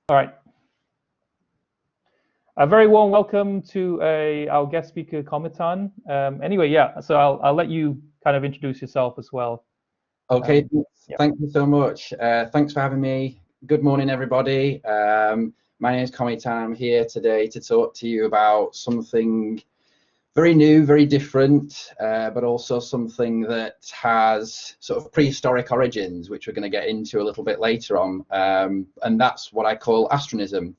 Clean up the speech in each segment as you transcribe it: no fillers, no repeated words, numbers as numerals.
All right. A very warm welcome to our guest speaker, Cometan. Anyway, yeah, so I'll let you kind of introduce yourself as well. Okay, Yeah. Thank you so much. Thanks for having me. Good morning, everybody. My name is Cometan. I'm here today to talk to you about something very new, very different, but also something that has sort of prehistoric origins, which we're going to get into a little bit later on. And that's what I call astronism.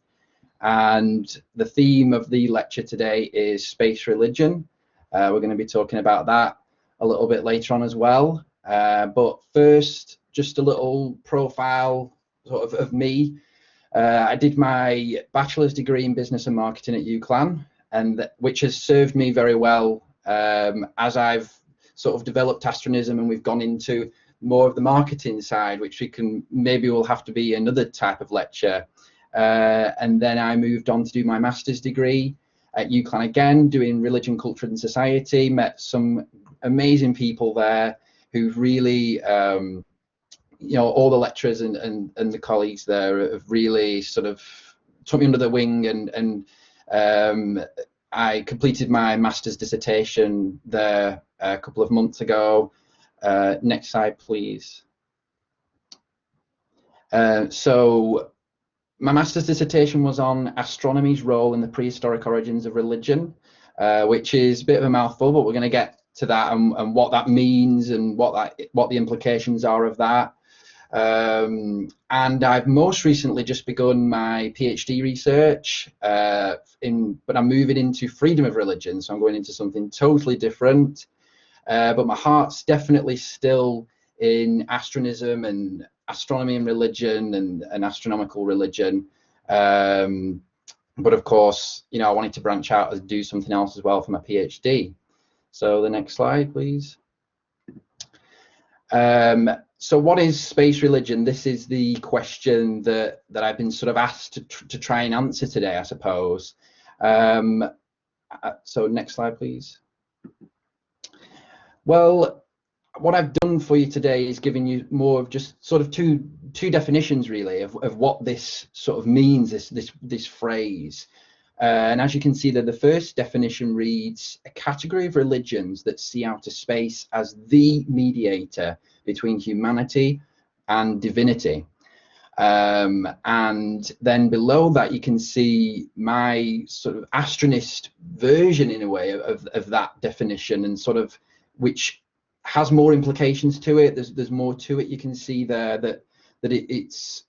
And the theme of the lecture today is space religion. We're going to be talking about that a little bit later on as well. But first, just a little profile sort of me. I did my bachelor's degree in business and marketing at UCLan, and which has served me very well as I've sort of developed astronism and we've gone into more of the marketing side, which maybe will have to be another type of lecture. And then I moved on to do my master's degree at UCLan again, doing religion, culture and society, met some amazing people there who've really, you know, all the lecturers and the colleagues there have really sort of took me under the wing, and I completed my master's dissertation there a couple of months ago. Next slide, please. So my master's dissertation was on astronomy's role in the prehistoric origins of religion, which is a bit of a mouthful, but we're going to get to that and what that means and what the implications are of that. And I've most recently just begun my PhD research, but I'm moving into freedom of religion, so I'm going into something totally different. But my heart's definitely still in astronism and astronomy and religion and astronomical religion. But of course, you know, I wanted to branch out and do something else as well for my PhD. So the next slide, please. So what is space religion? This is the question that I've been sort of asked to try and answer today, I suppose. So next slide, please. Well, what I've done for you today is giving you more of just sort of two definitions really of what this sort of means, this phrase. And as you can see there, the first definition reads, a category of religions that see outer space as the mediator between humanity and divinity. And then below that you can see my sort of Astronist version in a way of that definition, and sort of which has more implications to it. There's more to it. You can see there that it's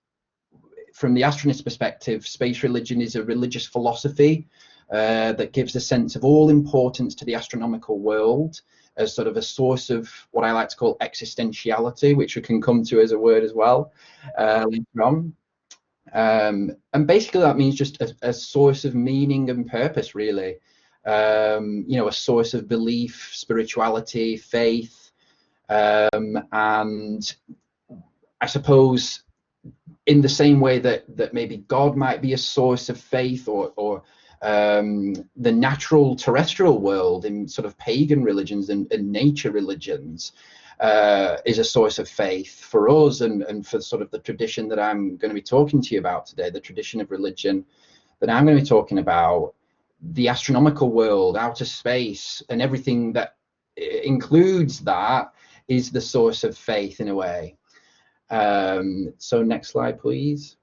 from the Astronist perspective, space religion is a religious philosophy that gives a sense of all importance to the astronomical world as sort of a source of what I like to call existentiality, which we can come to as a word as well later on. And basically that means just a source of meaning and purpose, really. You know, a source of belief, spirituality, faith, and I suppose in the same way that maybe God might be a source of faith, or the natural terrestrial world in sort of pagan religions and nature religions is a source of faith for us, and for sort of the tradition that I'm going to be talking to you about today, the tradition of religion that I'm going to be talking about, the astronomical world, outer space, and everything that includes that is the source of faith in a way. So next slide, please.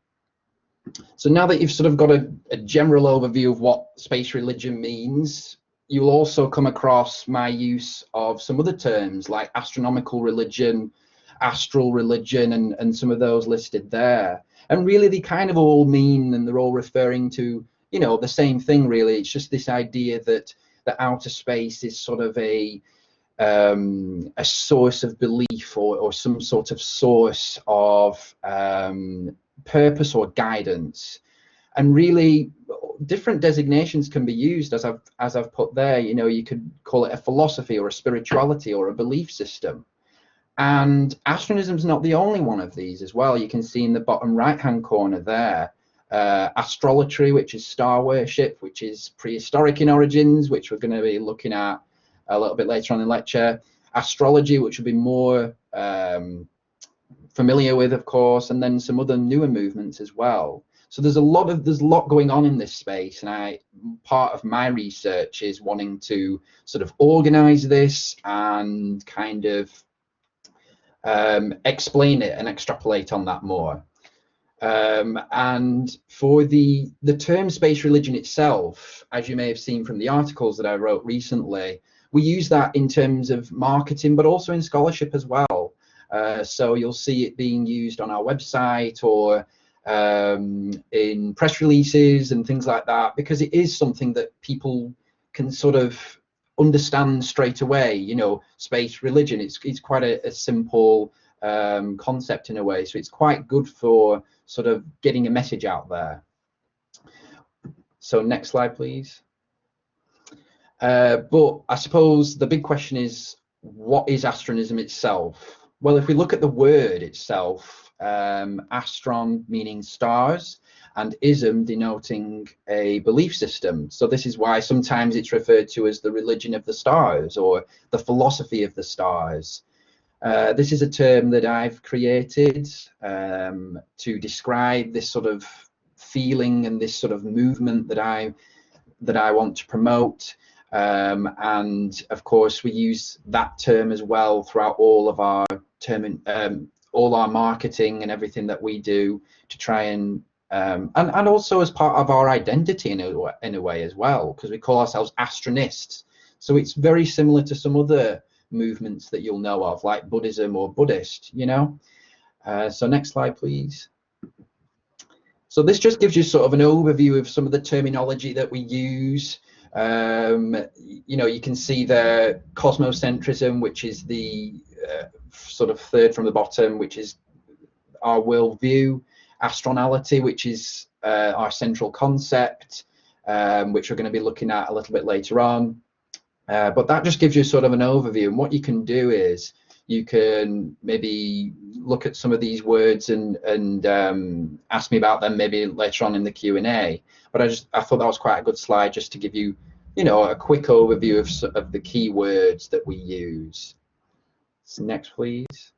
So now that you've sort of got a general overview of what space religion means, you'll also come across my use of some other terms like astronomical religion, astral religion, and some of those listed there. And really they kind of all mean, and they're all referring to, you know, the same thing really. It's just this idea that the outer space is sort of a source of belief, or some sort of source of purpose or guidance. And really different designations can be used, as I've put there. You know, you could call it a philosophy or a spirituality or a belief system. And astronism is not the only one of these as well. You can see in the bottom right hand corner there, astrology, which is star worship, which is prehistoric in origins, which we're going to be looking at a little bit later on in the lecture. Astrology, which will be more familiar with, of course, and then some other newer movements as well. So there's a lot going on in this space, and part of my research is wanting to sort of organize this and kind of explain it and extrapolate on that more. And for the term space religion itself, as you may have seen from the articles that I wrote recently, we use that in terms of marketing, but also in scholarship as well. So you'll see it being used on our website or in press releases and things like that, because it is something that people can sort of understand straight away. You know, space religion, it's quite a simple concept in a way, so it's quite good for sort of getting a message out there. So next slide, please. But I suppose the big question is, what is astronism itself? Well, if we look at the word itself, astron meaning stars, and ism denoting a belief system. So this is why sometimes it's referred to as the religion of the stars or the philosophy of the stars. This is a term that I've created to describe this sort of feeling and this sort of movement that I want to promote. And of course, we use that term as well throughout all of our all our marketing and everything that we do to try and also as part of our identity in a way as well, because we call ourselves Astronists. So it's very similar to some other movements that you'll know of, like Buddhism or Buddhist, you know. So next slide, please. So this just gives you sort of an overview of some of the terminology that we use. You know, you can see the cosmocentrism, which is the sort of third from the bottom, which is our worldview. Astronality, which is our central concept, which we're going to be looking at a little bit later on. But that just gives you sort of an overview. And what you can do is you can maybe look at some of these words and ask me about them maybe later on in the Q&A. But I thought that was quite a good slide just to give you, you know, a quick overview of the key words that we use. So next, please.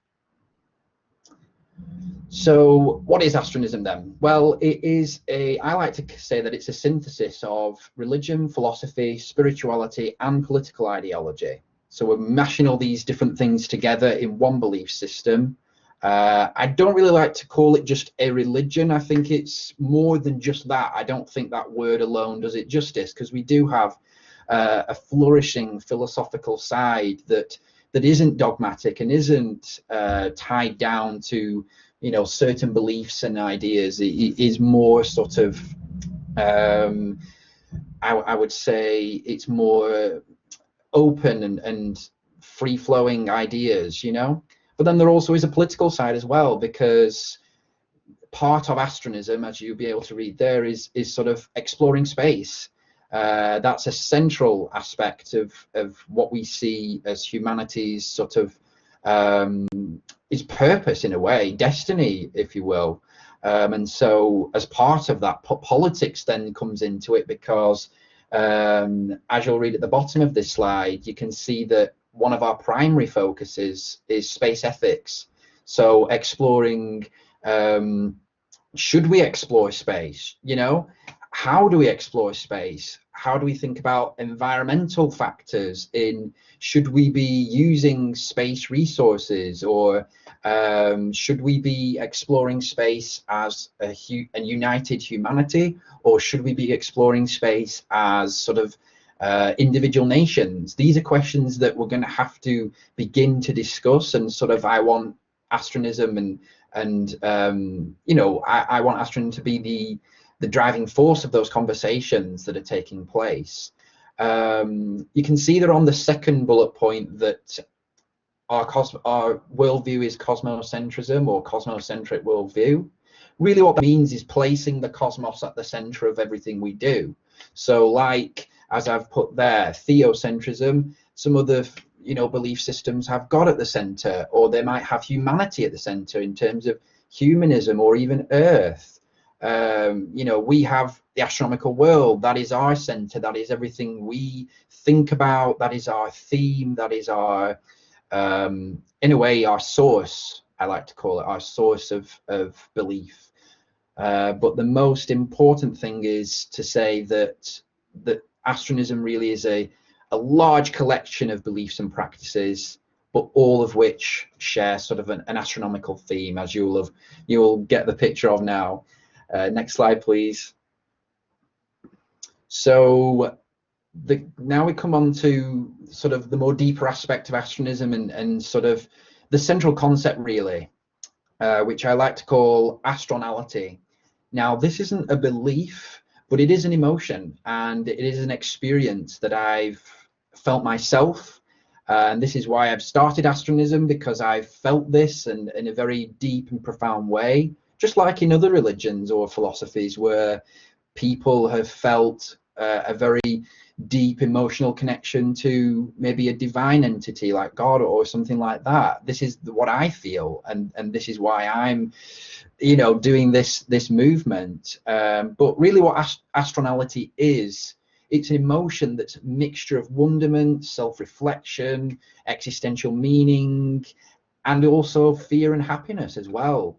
So what is astronism then? Well, I like to say that it's a synthesis of religion, philosophy, spirituality, and political ideology. So we're mashing all these different things together in one belief system. I don't really like to call it just a religion. I think it's more than just that. I don't think that word alone does it justice, because we do have a flourishing philosophical side that isn't dogmatic and isn't tied down to, you know, certain beliefs and ideas. It is more sort of, I would say it's more open and free-flowing ideas, you know. But then there also is a political side as well, because part of astronism, as you'll be able to read there, is sort of exploring space. That's a central aspect of what we see as humanity's sort of its purpose, in a way, destiny, if you will. And so as part of that, politics then comes into it, because as you'll read at the bottom of this slide, you can see that one of our primary focuses is space ethics. So exploring, should we explore space? You know, how do we explore space? How do we think about environmental factors in, should we be using space resources, or should we be exploring space as a united humanity, or should we be exploring space as sort of individual nations? These are questions that we're going to have to begin to discuss, and sort of I want astronism and you know, I want astronism to be the driving force of those conversations that are taking place. You can see there on the second bullet point that our worldview is cosmocentrism, or cosmocentric worldview. Really what that means is placing the cosmos at the center of everything we do. So like, as I've put there, theocentrism, some other, you know, belief systems have God at the center, or they might have humanity at the center in terms of humanism, or even Earth. You know, we have the astronomical world, that is our center, that is everything we think about, that is our theme, that is our, in a way, our source, I like to call it, our source of belief. But the most important thing is to say that astronism really is a large collection of beliefs and practices, but all of which share sort of an astronomical theme, as you'll get the picture of now. Next slide, please. So now we come on to sort of the more deeper aspect of astronism and sort of the central concept, really, which I like to call astronality. Now, this isn't a belief, but it is an emotion, and it is an experience that I've felt myself. And this is why I've started astronism, because I've felt this and in a very deep and profound way, just like in other religions or philosophies where people have felt a very deep emotional connection to maybe a divine entity like God or something like that. This is what I feel, and this is why I'm, you know, doing this movement. But really what astronality is, it's an emotion that's a mixture of wonderment, self-reflection, existential meaning, and also fear and happiness as well,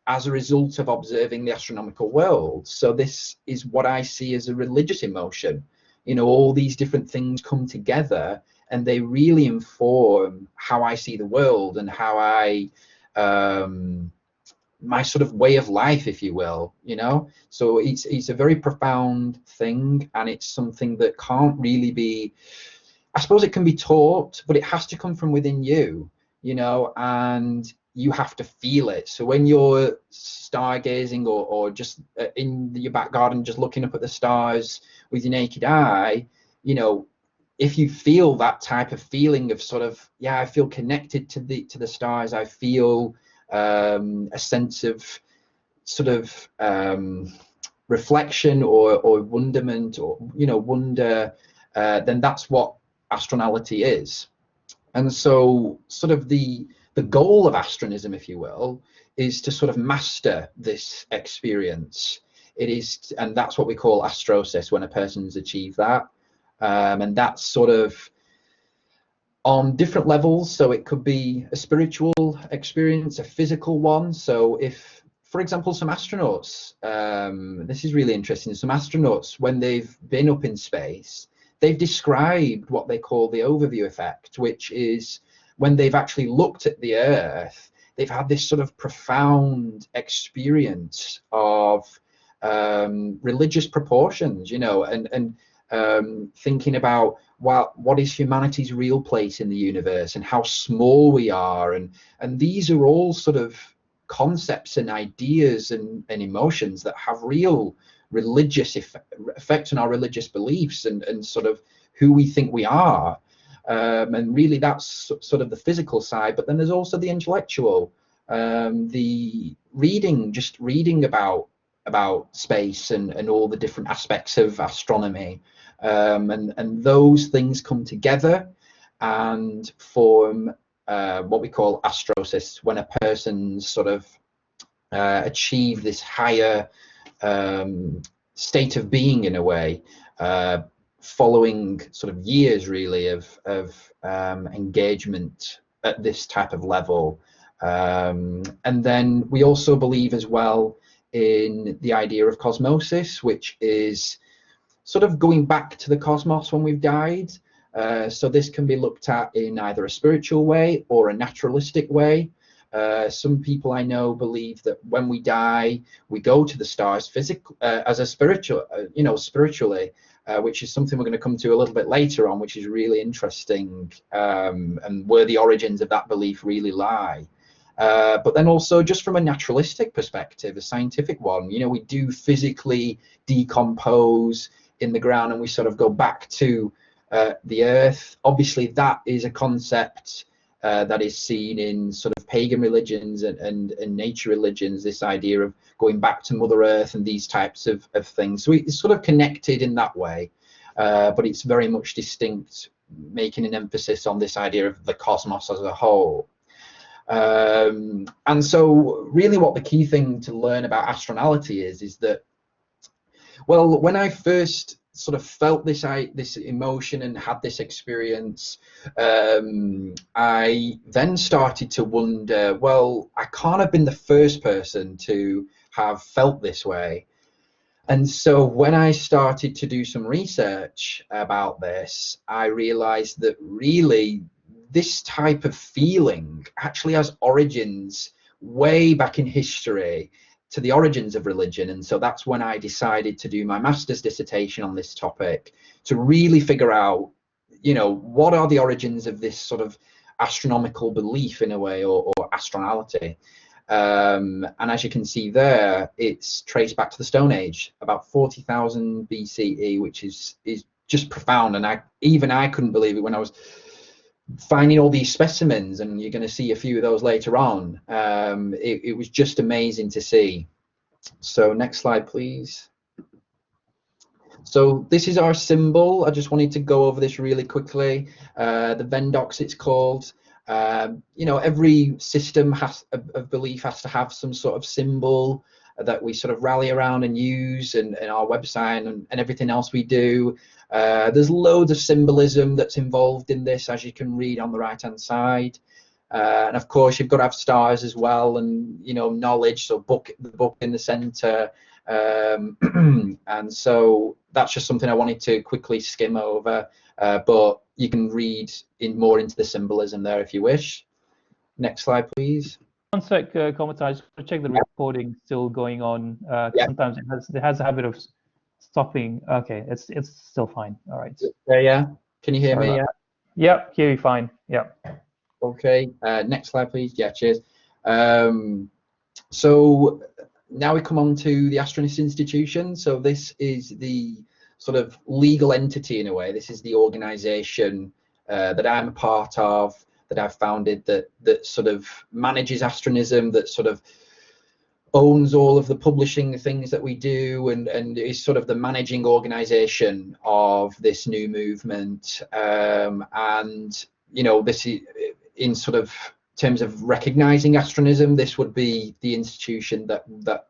as a result of observing the astronomical world. So this is what I see as a religious emotion. You know, all these different things come together and they really inform how I see the world and how I my sort of way of life, if you will, you know. So it's a very profound thing, and it's something that can't really be, I suppose it can be taught, but it has to come from within you, you know, and you have to feel it. So when you're stargazing or just in your back garden, just looking up at the stars with your naked eye, you know, if you feel that type of feeling of sort of, yeah, I feel connected to the stars, I feel a sense of sort of reflection or wonderment, or, you know, wonder, then that's what astronality is. And so sort of the goal of astronism, if you will, is to sort of master this experience. It is, and that's what we call astrosis when a person's achieved that. And that's sort of on different levels. So it could be a spiritual experience, a physical one. So if, for example, some astronauts, this is really interesting, some astronauts, when they've been up in space, they've described what they call the overview effect, which is when they've actually looked at the Earth, they've had this sort of profound experience of religious proportions, you know, and thinking about what is humanity's real place in the universe and how small we are, and these are all sort of concepts and ideas and emotions that have real religious effect on our religious beliefs and sort of who we think we are. And really that's sort of the physical side, but then there's also the intellectual, the reading about space and all the different aspects of astronomy, and those things come together and form what we call astrosis, when a person's sort of achieve this higher state of being, in a way, following sort of years really of engagement at this type of level. And then we also believe as well in the idea of cosmosis, which is sort of going back to the cosmos when we've died. So this can be looked at in either a spiritual way or a naturalistic way. Some people I know believe that when we die, we go to the stars physically, as a spiritual, spiritually, which is something we're going to come to a little bit later on, which is really interesting, and where the origins of that belief really lie. But then also just from a naturalistic perspective, a scientific one, you know, we do physically decompose in the ground and we sort of go back to the earth. Obviously, that is a concept that is seen in sort of pagan religions and nature religions, this idea of going back to Mother Earth and these types of things. So it's sort of connected in that way, but it's very much distinct, making an emphasis on this idea of the cosmos as a whole. And so really what the key thing to learn about astronality is that, well, when I first sort of felt this emotion and had this experience, I then started to wonder, well, I can't have been the first person to have felt this way. And so when I started to do some research about this, I realized that really this type of feeling actually has origins way back in history, to the origins of religion. And so that's when I decided to do my master's dissertation on this topic, to really figure out, you know, what are the origins of this sort of astronomical belief in a way, or astronality. And as you can see there, it's traced back to the Stone Age, about 40,000 BCE, which is just profound. And even I couldn't believe it when I was finding all these specimens, and you're going to see a few of those later on. It was just amazing to see. So next slide, please. So this is our symbol. I just wanted to go over this really quickly. The Vendox, it's called. You know, every system of belief has to have some sort of symbol that we sort of rally around and use, and our website and everything else we do. There's loads of symbolism that's involved in this, as you can read on the right hand side. And of course you've got to have stars as well, and you know, knowledge, so the book in the center. And so that's just something I wanted to quickly skim over, but you can read more into the symbolism there if you wish. Next slide, please. One sec, Cometan, I just want to check the recording still going on. Sometimes it has a habit of stopping. Okay, it's still fine. All right. Yeah. Can you hear me? Yeah, hear you fine. Yeah. Okay. Next slide, please. Yeah. Cheers. So now we come on to the Astronist institution. So this is the sort of legal entity in a way. This is the organization that I'm a part of, that I've founded, that sort of manages Astronism, that sort of owns all of the publishing things that we do, and is sort of the managing organization of this new movement. And you know, this is in sort of terms of recognizing Astronism, this would be the institution that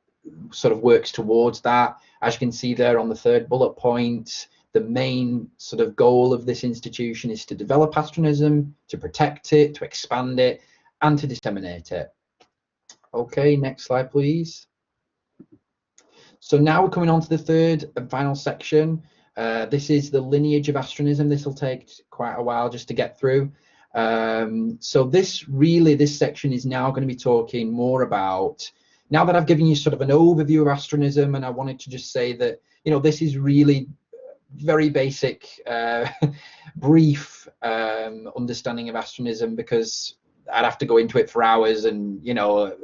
sort of works towards that. As you can see there on the third bullet point, the main sort of goal of this institution is to develop Astronism, to protect it, to expand it, and to disseminate it. Okay, next slide, please. So now we're coming on to the third and final section. This is the lineage of Astronism. This will take quite a while just to get through. So this section is now going to be talking more about, now that I've given you sort of an overview of Astronism, and I wanted to just say that, you know, this is really very basic, brief understanding of Astronism, because I'd have to go into it for hours, and you know,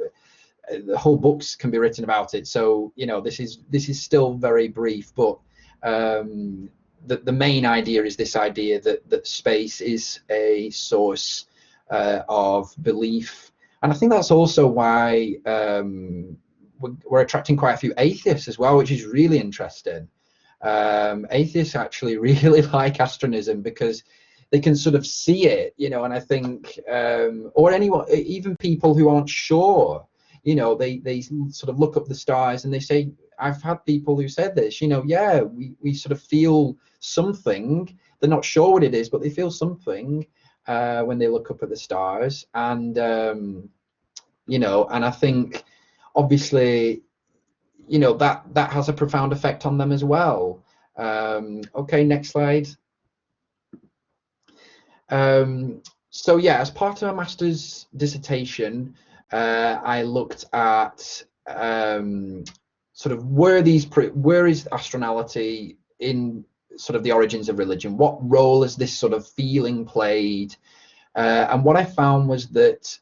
the whole books can be written about it. So you know, this is still very brief, but the main idea is this idea that space is a source of belief. And I think that's also why we're attracting quite a few atheists as well, which is really interesting. Atheists actually really like Astronism because they can sort of see it, you know, and I think, or anyone, even people who aren't sure, you know, they sort of look up the stars and they say, I've had people who said this, you know, yeah, we sort of feel something. They're not sure what it is, but they feel something when they look up at the stars. And, you know, and I think obviously, you know, that has a profound effect on them as well. Okay, next slide. So yeah, as part of my master's dissertation, I looked at sort of where is astronality in sort of the origins of religion? What role has this sort of feeling played? And what I found was that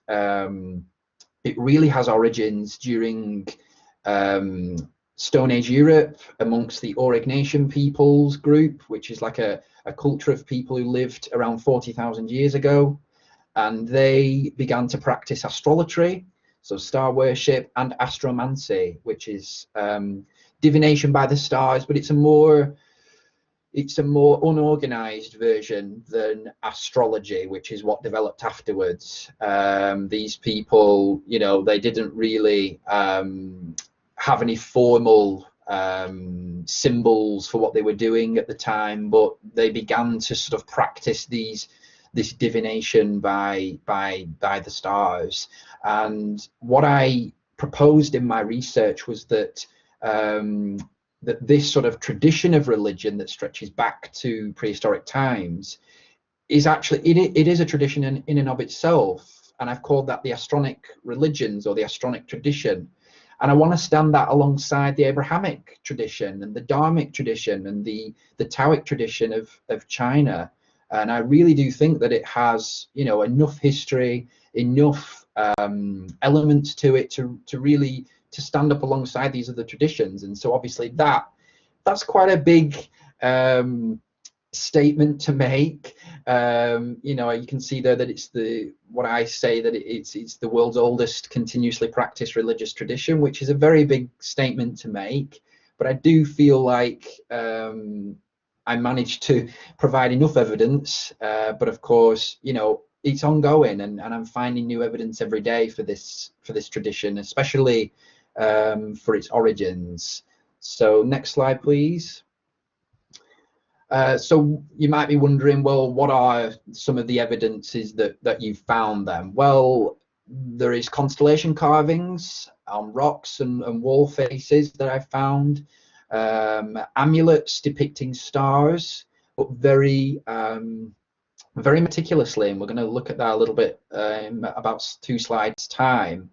it really has origins during Stone Age Europe, amongst the Aurignacian peoples group, which is like a culture of people who lived around 40,000 years ago. And they began to practice astrology, so star worship, and astromancy, which is divination by the stars, but it's a more unorganized version than astrology, which is what developed afterwards. These people, you know, they didn't really have any formal symbols for what they were doing at the time, but they began to sort of practice this divination by the stars. And what I proposed in my research was that that this sort of tradition of religion that stretches back to prehistoric times is actually, it is a tradition in and of itself, and I've called that the Astronic religions, or the Astronic tradition. And I want to stand that alongside the Abrahamic tradition and the Dharmic tradition and the Taoic tradition of China. And I really do think that it has, you know, enough history, enough elements to it to really to stand up alongside these other traditions. And so obviously that's quite a big statement to make. You know, you can see there that it's what I say, that it's the world's oldest continuously practiced religious tradition, which is a very big statement to make. But I do feel like I managed to provide enough evidence, but of course, you know, it's ongoing, and I'm finding new evidence every day for this tradition, especially for its origins. So next slide, please. So you might be wondering, well, what are some of the evidences that you've found then? Well, there is constellation carvings on rocks and wall faces that I've found, amulets depicting stars, but very meticulously, and we're going to look at that a little bit in about 2 slides time,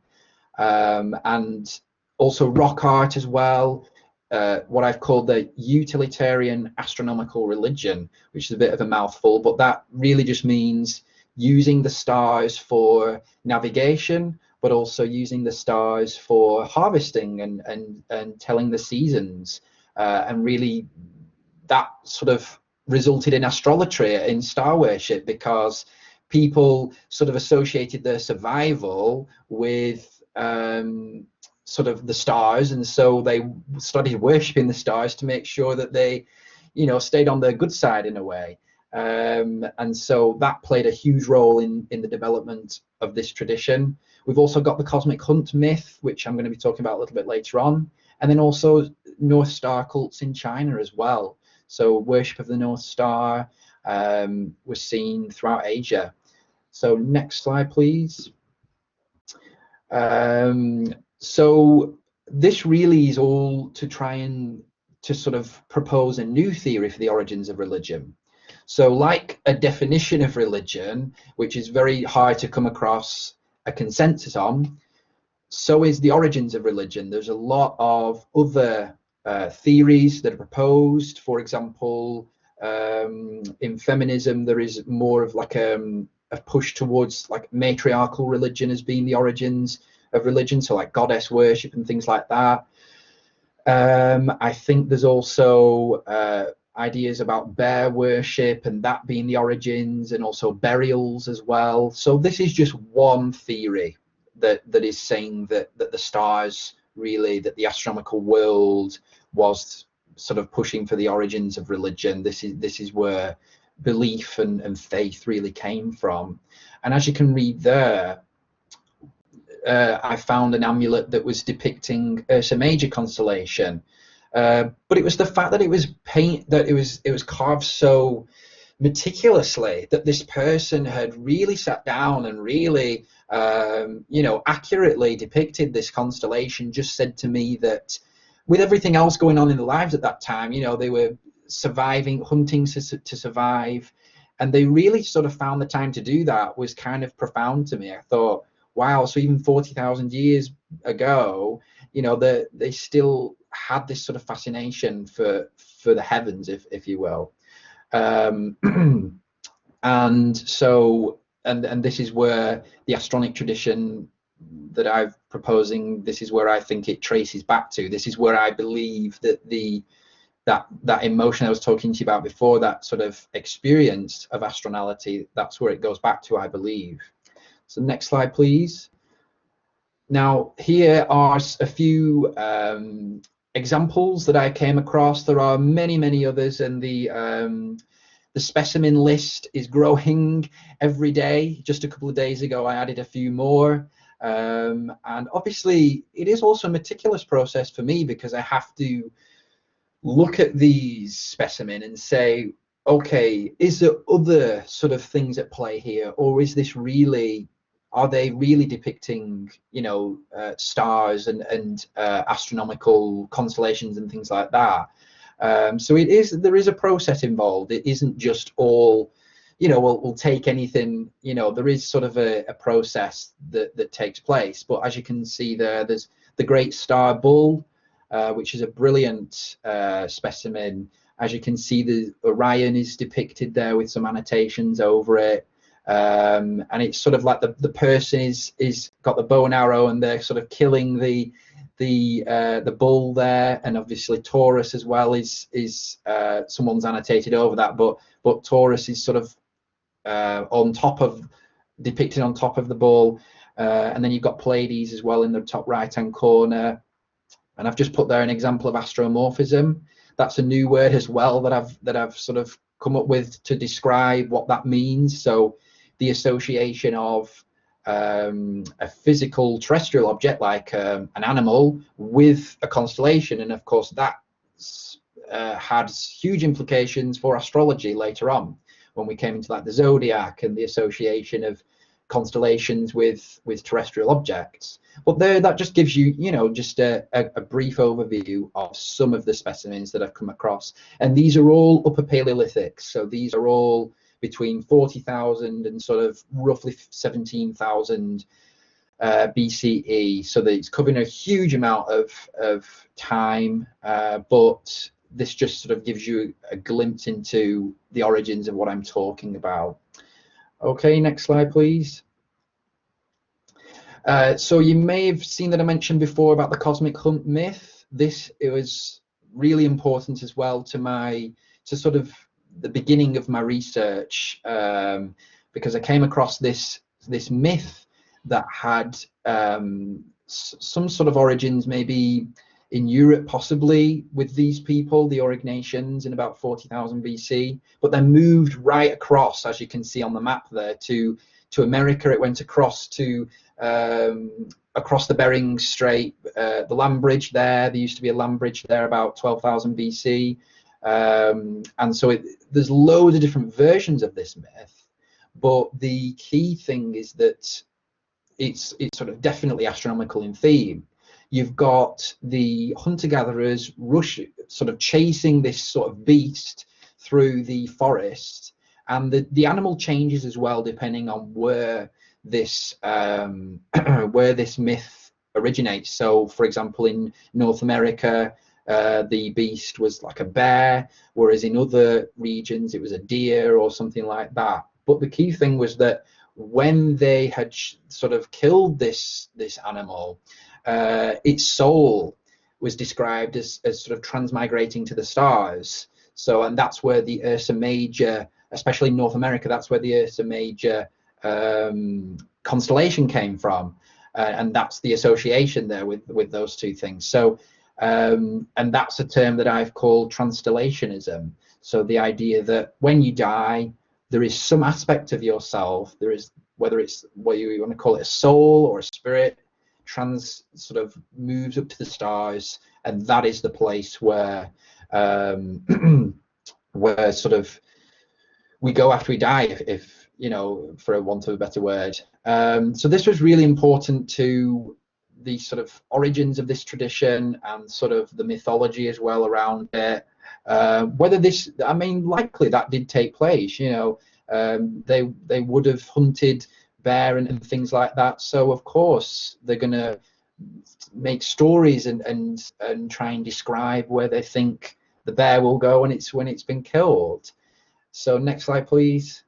and also rock art as well. What I've called the utilitarian astronomical religion, which is a bit of a mouthful, but that really just means using the stars for navigation, but also using the stars for harvesting and telling the seasons, and really that sort of resulted in astrolatry, in star worship, because people sort of associated their survival with sort of the stars, and so they started worshipping the stars to make sure that they, you know, stayed on their good side in a way. And so that played a huge role in the development of this tradition. We've also got the cosmic hunt myth, which I'm going to be talking about a little bit later on, and then also North Star cults in China as well. So worship of the North Star was seen throughout Asia. So next slide, please. So this really is all to try and to sort of propose a new theory for the origins of religion. So like a definition of religion, which is very hard to come across a consensus on, so is the origins of religion. There's a lot of other theories that are proposed. For example, in feminism, there is more of like a push towards like matriarchal religion as being the origins of religion, so like goddess worship and things like that. I think there's also ideas about bear worship and that being the origins, and also burials as well. So this is just one theory that is saying that the stars, really, that the astronomical world was sort of pushing for the origins of religion. This is where belief and faith really came from. And as you can read there, I found an amulet that was depicting Ursa Major constellation, but it was the fact that it was carved so meticulously that this person had really sat down and really you know, accurately depicted this constellation. Just said to me that with everything else going on in their lives at that time, you know, they were surviving, hunting to survive, and they really sort of found the time to do that. Was kind of profound to me. I thought, wow, so even 40,000 years ago, you know, they still had this sort of fascination for the heavens, if you will. And so, and this is where the Astronic tradition that I'm proposing, this is where I think it traces back to. This is where I believe that that emotion I was talking to you about before, that sort of experience of astronality, that's where it goes back to, I believe. So next slide, please. Now, here are a few examples that I came across. There are many, many others, and the specimen list is growing every day. Just a couple of days ago, I added a few more. And obviously it is also a meticulous process for me, because I have to look at these specimens and say, okay, is there other sort of things at play here, or is this really, are they really depicting, you know, stars and astronomical constellations and things like that? So there is a process involved. It isn't just all, you know, we'll take anything, you know, there is sort of a process that takes place. But as you can see there's the Great Star Bull, which is a brilliant specimen. As you can see, the Orion is depicted there with some annotations over it. And it's sort of like the person is got the bow and arrow, and they're sort of killing the bull there. And obviously Taurus as well is someone's annotated over that, but Taurus is sort of depicted on top of the bull. And then you've got Pleiades as well in the top right hand corner. And I've just put there an example of astromorphism. That's a new word as well that I've sort of come up with to describe what that means. So the association of a physical terrestrial object like an animal with a constellation, and of course that had huge implications for astrology later on, when we came into like the zodiac and the association of constellations with terrestrial objects. But there, that just gives you, you know, just a brief overview of some of the specimens that I've come across. And these are all Upper Paleolithic, so these are all between 40,000 and sort of roughly 17,000 BCE. So that it's covering a huge amount of time, but this just sort of gives you a glimpse into the origins of what I'm talking about. Okay, next slide, please. So you may have seen that I mentioned before about the cosmic hunt myth. It was really important as well to sort of the beginning of my research, because I came across this myth that had some sort of origins maybe in Europe, possibly with these people, the Aurignacians, in about 40,000 BC, but then moved right across, as you can see on the map there, to America. It went across to across the Bering Strait, the land bridge there. There used to be a land bridge there about 12,000 BC, and so there's loads of different versions of this myth. But the key thing is that it's sort of definitely astronomical in theme. You've got the hunter-gatherers sort of chasing this sort of beast through the forest, and the animal changes as well depending on where this myth originates. So, for example, in North America, the beast was like a bear, whereas in other regions it was a deer or something like that. But the key thing was that when they had sort of killed this animal, its soul was described as sort of transmigrating to the stars. So, and that's where the Ursa Major, especially in North America, that's where the Ursa Major constellation came from, and that's the association there with those two things. So, and that's a term that I've called transtellationism. So the idea that when you die, there is some aspect of yourself, there is, whether it's what you want to call it, a soul or a spirit, sort of moves up to the stars, and that is the place where where sort of we go after we die, if you know, for a want of a better word. So this was really important to the sort of origins of this tradition and sort of the mythology as well around it. Whether this, I mean, likely that did take place, you know, they would have hunted bear and things like that. So of course they're going to make stories and try and describe where they think the bear will go when it's been killed. So next slide, please.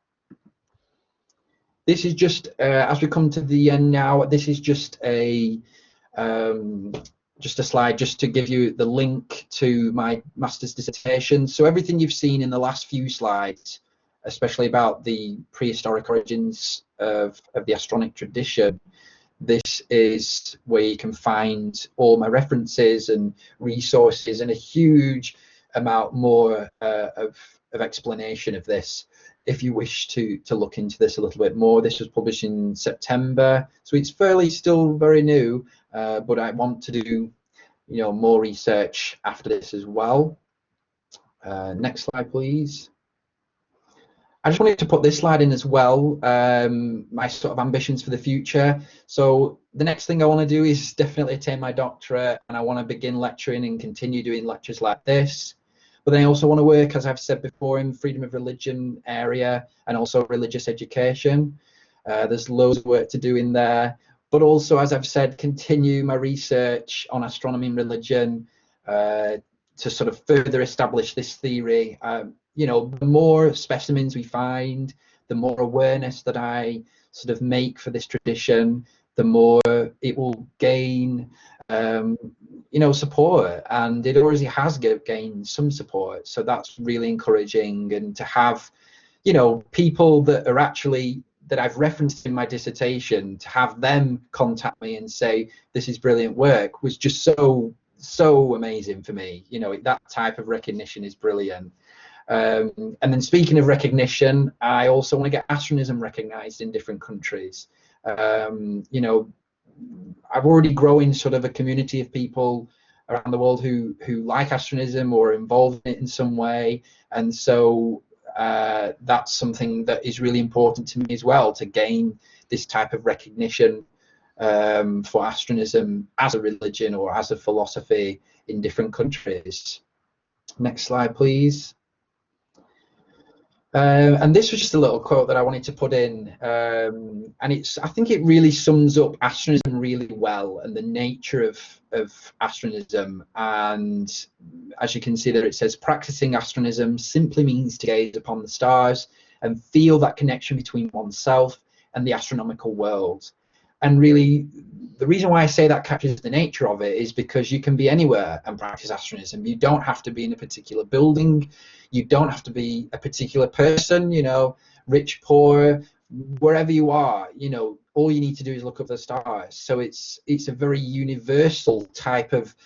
This is just as we come to the end now, this is just a slide just to give you the link to my master's dissertation. So everything you've seen in the last few slides, especially about the prehistoric origins of the Astronic tradition, this is where you can find all my references and resources and a huge amount more of explanation of this. if you wish to look into this a little bit more. This was published in September, so it's fairly still very new, but I want to do more research after this as well. Next slide, please. I just wanted to put this slide in as well, my sort of ambitions for the future. So the next thing I want to do is definitely attain my doctorate, and I want to begin lecturing and continue doing lectures like this. But then I also want to work, as I've said before, in freedom of religion area and also religious education. There's loads of work to do in there. But also, as I've said, continue my research on astronomy and religion to sort of further establish this theory. The more specimens we find, the more awareness that I sort of make for this tradition, the more it will gain, support, and it already has gained some support. So that's really encouraging, and to have, people that are actually that I've referenced in my dissertation, to have them contact me and say this is brilliant work was just so amazing for me. That type of recognition is brilliant. And then speaking of recognition, I also want to get astronism recognized in different countries. I've already grown sort of a community of people around the world who like astronism or are involved in it in some way, and so that's something that is really important to me as well, to gain this type of recognition for astronism as a religion or as a philosophy in different countries. Next slide, please. And this was just a little quote that I wanted to put in, and I think it really sums up astronism really well and the nature of astronism. And as you can see there, it says, practicing astronism simply means to gaze upon the stars and feel that connection between oneself and the astronomical world. And really, the reason why I say that captures the nature of it is because you can be anywhere and practice astronism. You don't have to be in a particular building. You don't have to be a particular person, rich, poor, wherever you are. All you need to do is look up the stars. So it's a very universal type of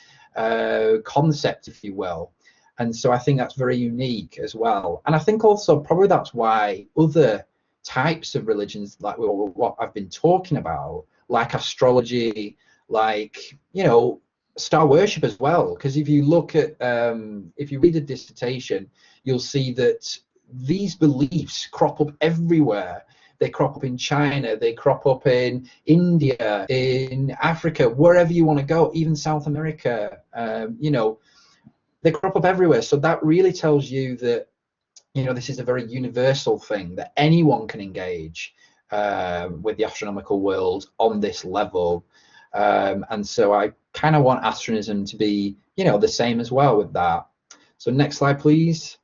concept, if you will. And so I think that's very unique as well. And I think also probably that's why other types of religions, like what I've been talking about, like astrology, like star worship as well, because if you look at if you read a dissertation, you'll see that these beliefs crop up everywhere. They crop up in China, they crop up in India, in Africa, wherever you want to go, even South America. They crop up everywhere. So that really tells you that this is a very universal thing, that anyone can engage with the astronomical world on this level. And so I kind of want astronism to be, the same as well with that. So next slide, please.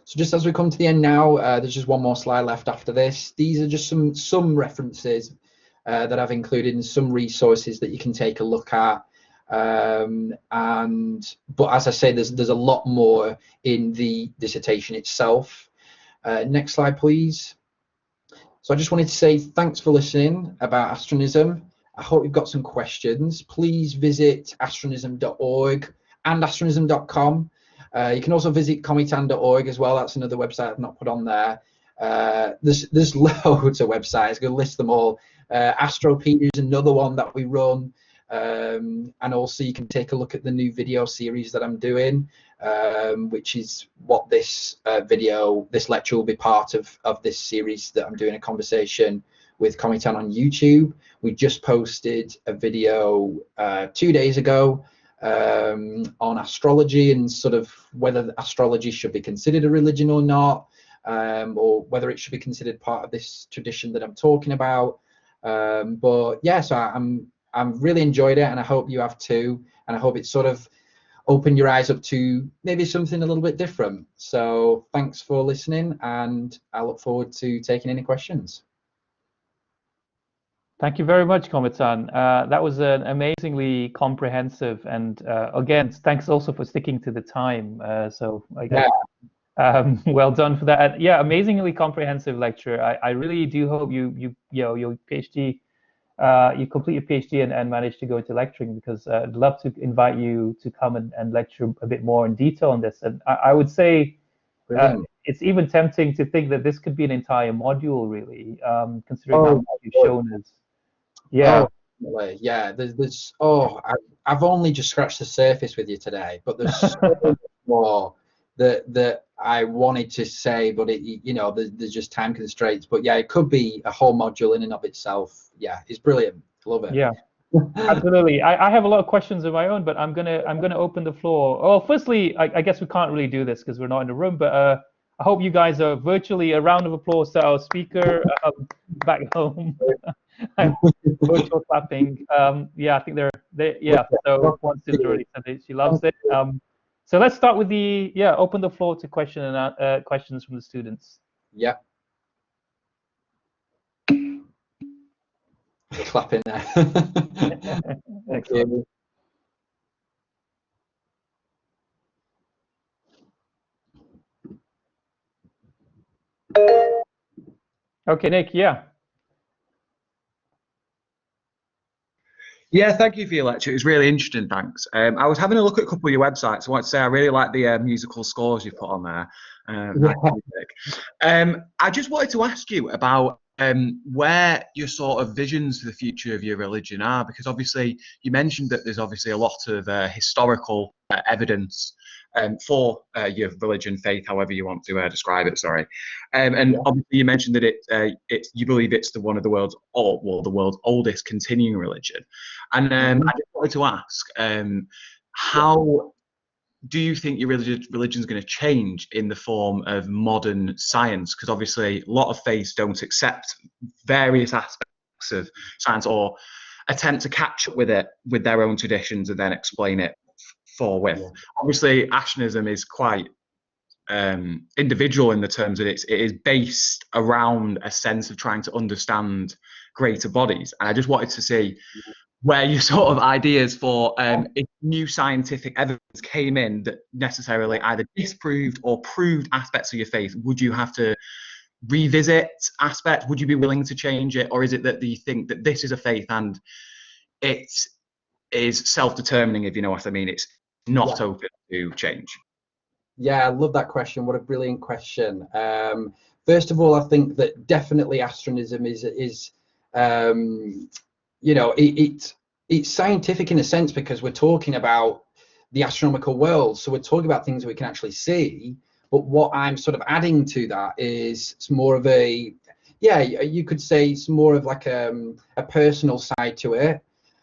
So just as we come to the end now, there's just one more slide left after this. These are just some references that I've included in some resources that you can take a look at. But as I say, there's a lot more in the dissertation itself. Next slide, please. So I just wanted to say thanks for listening about astronism. I hope you've got some questions. Please visit astronism.org and astronism.com. You can also visit cometan.org as well. That's another website I've not put on there. There's loads of websites. I'm going to list them all. Astropedia is another one that we run. And also you can take a look at the new video series that I'm doing, which is what this this lecture will be part of this series that I'm doing, a conversation with Cometan on YouTube. We just posted a video 2 days ago on astrology and sort of whether astrology should be considered a religion or not, or whether it should be considered part of this tradition that I'm talking about. But yeah, so I'm really enjoyed it, and I hope you have too, and I hope it sort of opened your eyes up to maybe something a little bit different. So thanks for listening, and I look forward to taking any questions. Thank you very much, Cometan. That was an amazingly comprehensive, and again, thanks also for sticking to the time. So I guess, well done for that. And yeah, amazingly comprehensive lecture. I really do hope your PhD, you complete your PhD and manage to go into lecturing, because I'd love to invite you to come and lecture a bit more in detail on this. And I would say, it's even tempting to think that this could be an entire module, really, considering how much you've shown us. Yeah. Definitely. Yeah, I've only just scratched the surface with you today, but there's so much more that I wanted to say, but there's just time constraints. But yeah, it could be a whole module in and of itself. Yeah, it's brilliant. Love it. Yeah. Absolutely. I have a lot of questions of my own, but I'm gonna open the floor. Oh, firstly, I guess we can't really do this because we're not in the room, but I hope you guys are virtually a round of applause to our speaker back home. Virtual clapping. Yeah, I think yeah. So one student already said that she loves it. So let's start with open the floor to questions from the students. Yeah. Clapping there. Excellent. Okay, Nick. Yeah. Yeah, thank you for your lecture. It was really interesting, thanks. I was having a look at a couple of your websites. I want to say I really like the musical scores you put on there. I just wanted to ask you about where your sort of visions for the future of your religion are, because obviously you mentioned that there's obviously a lot of historical evidence for your religion, faith, however you want to describe it. Sorry, and obviously you mentioned that you believe it's one of the world's oldest continuing religion, and I just wanted to ask, how do you think your religion is going to change in the form of modern science? Because obviously a lot of faiths don't accept various aspects of science or attempt to catch up with it with their own traditions and then explain it forthwith. Yeah. Obviously, Astronism is quite individual in the terms that it is based around a sense of trying to understand greater bodies. And I just wanted to see where your sort of ideas for if new scientific evidence came in that necessarily either disproved or proved aspects of your faith, would you have to revisit aspects? Would you be willing to change it? Or is it that you think that this is a faith and it is self-determining, if you know what I mean? It's not open to change. Yeah, I love that question. What a brilliant question. First of all, I think that definitely astronism is it's scientific in a sense because we're talking about the astronomical world. So we're talking about things we can actually see. But what I'm sort of adding to that is it's more of you could say it's more of like a personal side to it.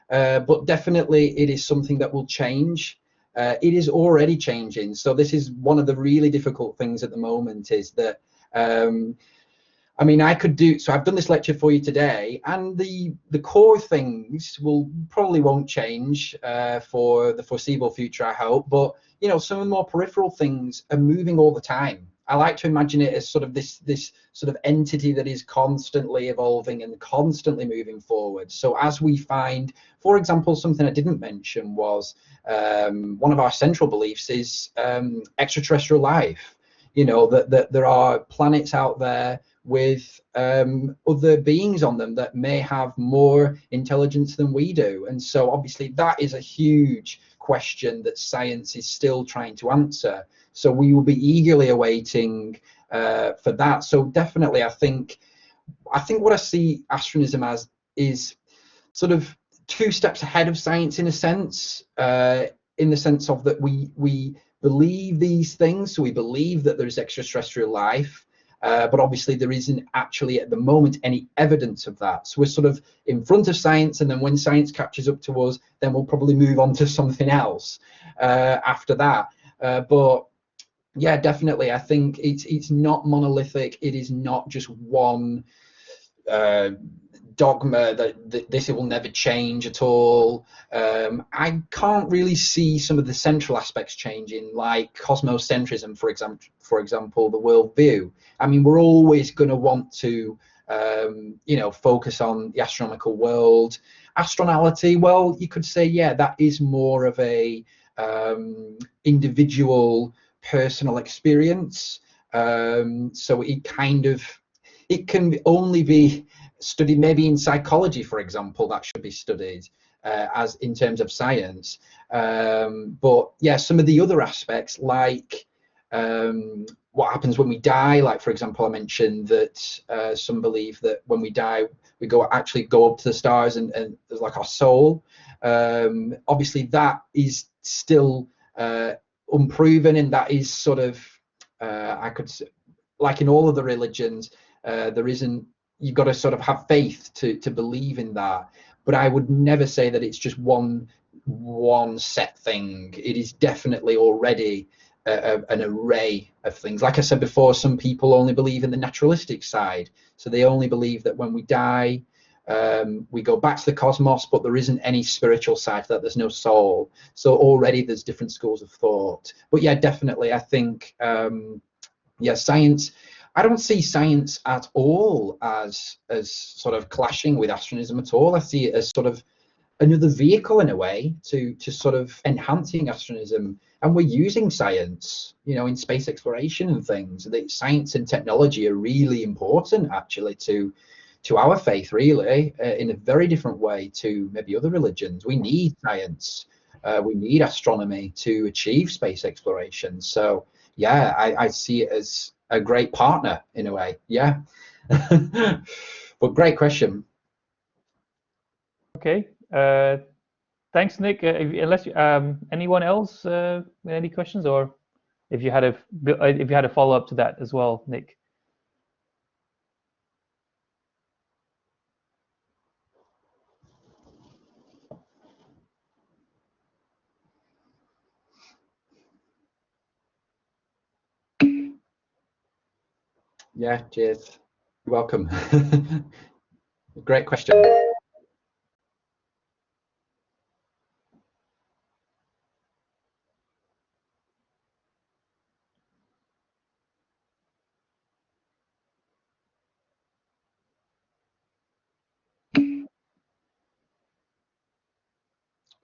But definitely it is something that will change. It is already changing. So this is one of the really difficult things at the moment is that, I mean, so I've done this lecture for you today, and the core things probably won't change for the foreseeable future, I hope. But, some of the more peripheral things are moving all the time. I like to imagine it as sort of this sort of entity that is constantly evolving and constantly moving forward. So as we find, for example, something I didn't mention was one of our central beliefs is extraterrestrial life. That there are planets out there with other beings on them that may have more intelligence than we do. And so obviously that is a huge question that science is still trying to answer. So we will be eagerly awaiting for that. So definitely I think what I see astronism as is sort of 2 steps ahead of science in a sense, in the sense of that we believe these things. So we believe that there's extraterrestrial life, but obviously there isn't actually at the moment any evidence of that. So we're sort of in front of science, and then when science catches up to us, then we'll probably move on to something else after that. But yeah, definitely, I think it's not monolithic. It is not just one dogma that this will never change at all. I can't really see some of the central aspects changing, like cosmocentrism, for example, the worldview. I mean, we're always going to want to focus on the astronomical world. Astronality, well, you could say, yeah, that is more of a individual personal experience. So it can only be studied maybe in psychology, for example. That should be studied as in terms of science. But yeah, some of the other aspects like what happens when we die. Like, for example, I mentioned that some believe that when we die, we actually go up to the stars and there's like our soul. Obviously, that is still unproven, and that is sort of, I could say, like in all of the religions, there isn't, you've got to sort of have faith to believe in that. But I would never say that it's just one set thing. It is definitely already an array of things. Like I said before, some people only believe in the naturalistic side, so they only believe that when we die, we go back to the cosmos, but there isn't any spiritual side to that. There's no soul. So already there's different schools of thought. But yeah, definitely, I think yeah, science, I don't see science at all as sort of clashing with astronomism at all. I see it as sort of another vehicle in a way to sort of enhancing astronomism. And we're using science, you know, in space exploration and things. That science and technology are really important actually to our faith, really, in a very different way to maybe other religions. We need science, we need astronomy to achieve space exploration. So yeah, I see it as a great partner in a way. Yeah. But great question. Okay. Thanks, Nick. Unless anyone else any questions, or if you had a follow up to that as well, Nick. Yeah, cheers. You're welcome. Great question.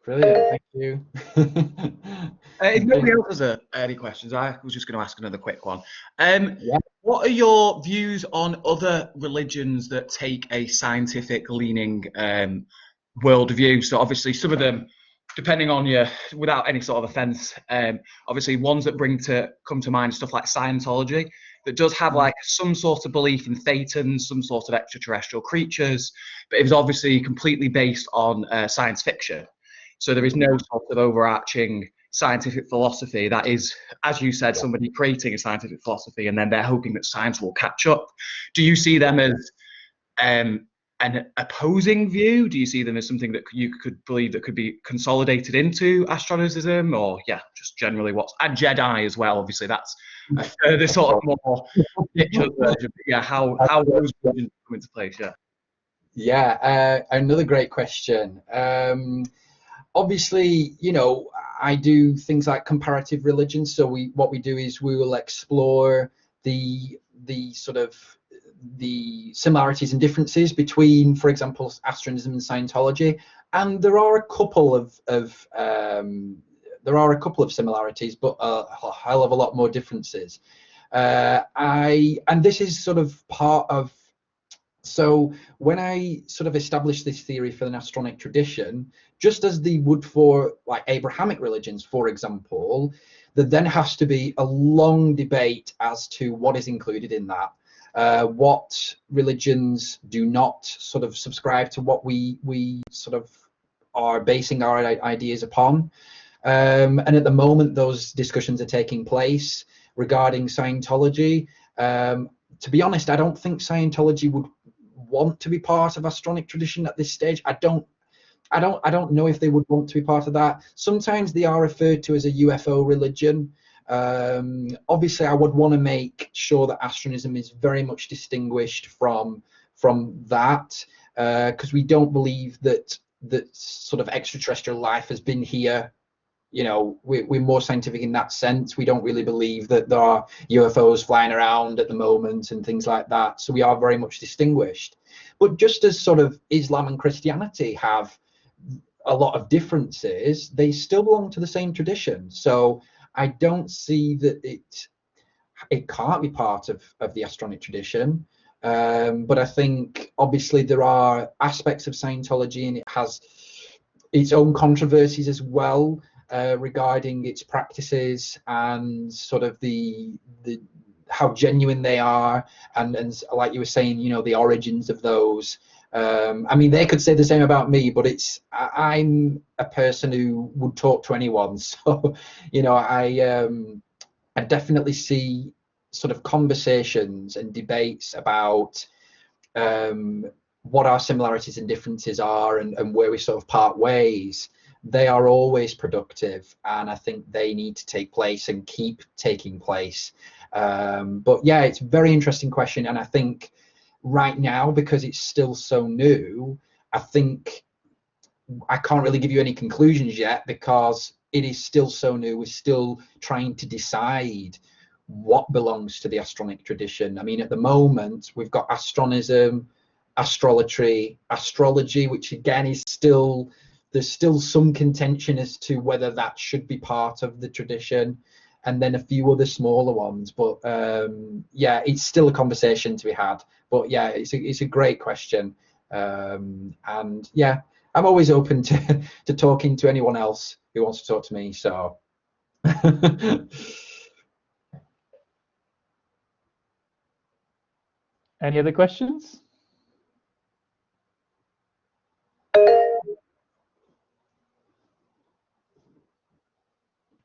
Brilliant, thank you. If nobody else has any questions, I was just going to ask another quick one. Yeah. What are your views on other religions that take a scientific leaning worldview? So obviously some of them, depending on your, without any sort of offense, obviously ones that come to mind stuff like Scientology, that does have like some sort of belief in thetans, some sort of extraterrestrial creatures, but it was obviously completely based on science fiction. So there is no sort of overarching scientific philosophy that is, as you said, somebody creating a scientific philosophy and then they're hoping that science will catch up. Do you see them as an opposing view? Do you see them as something that you could believe that could be consolidated into Astronism, or yeah, just generally and Jedi as well? Obviously, that's a further sort of more version. But yeah, how those religions come into place? Yeah. Yeah, another great question. Obviously, you know, I do things like comparative religion. So what we do is we will explore the sort of the similarities and differences between, for example, Astronism and Scientology. And there are a couple of similarities, but a hell of a lot more differences. And this is sort of part of. So when I sort of established this theory for the Astronic tradition, just as they would for like Abrahamic religions, for example, there then has to be a long debate as to what is included in that. What religions do not sort of subscribe to what we sort of are basing our ideas upon. And at the moment, those discussions are taking place regarding Scientology. To be honest, I don't think Scientology would want to be part of Astronic tradition at this stage. I don't know if they would want to be part of that. Sometimes they are referred to as a UFO religion. Obviously, I would want to make sure that Astronism is very much distinguished from that, because we don't believe that sort of extraterrestrial life has been here. You know, we're more scientific in that sense. We don't really believe that there are UFOs flying around at the moment and things like that. So we are very much distinguished. But just as sort of Islam and Christianity have a lot of differences, they still belong to the same tradition. So I don't see that it can't be part of the Astronic tradition. But I think obviously there are aspects of Scientology, and it has its own controversies as well. Regarding its practices and sort of the how genuine they are, and like you were saying, you know, the origins of those. I mean, they could say the same about me, but I'm a person who would talk to anyone. So, you know, I definitely see sort of conversations and debates about what our similarities and differences are, and where we sort of part ways. They are always productive, and I think they need to take place and keep taking place. But yeah, it's a very interesting question, and I think right now, because it's still so new, I think I can't really give you any conclusions yet, because it is still so new. We're still trying to decide what belongs to the Astronic tradition. I mean, at the moment, we've got Astronism, astrology, which again is still, there's still some contention as to whether that should be part of the tradition, and then a few other smaller ones. But yeah, it's still a conversation to be had. But yeah, it's a great question, and yeah, I'm always open to talking to anyone else who wants to talk to me. So. Any other questions?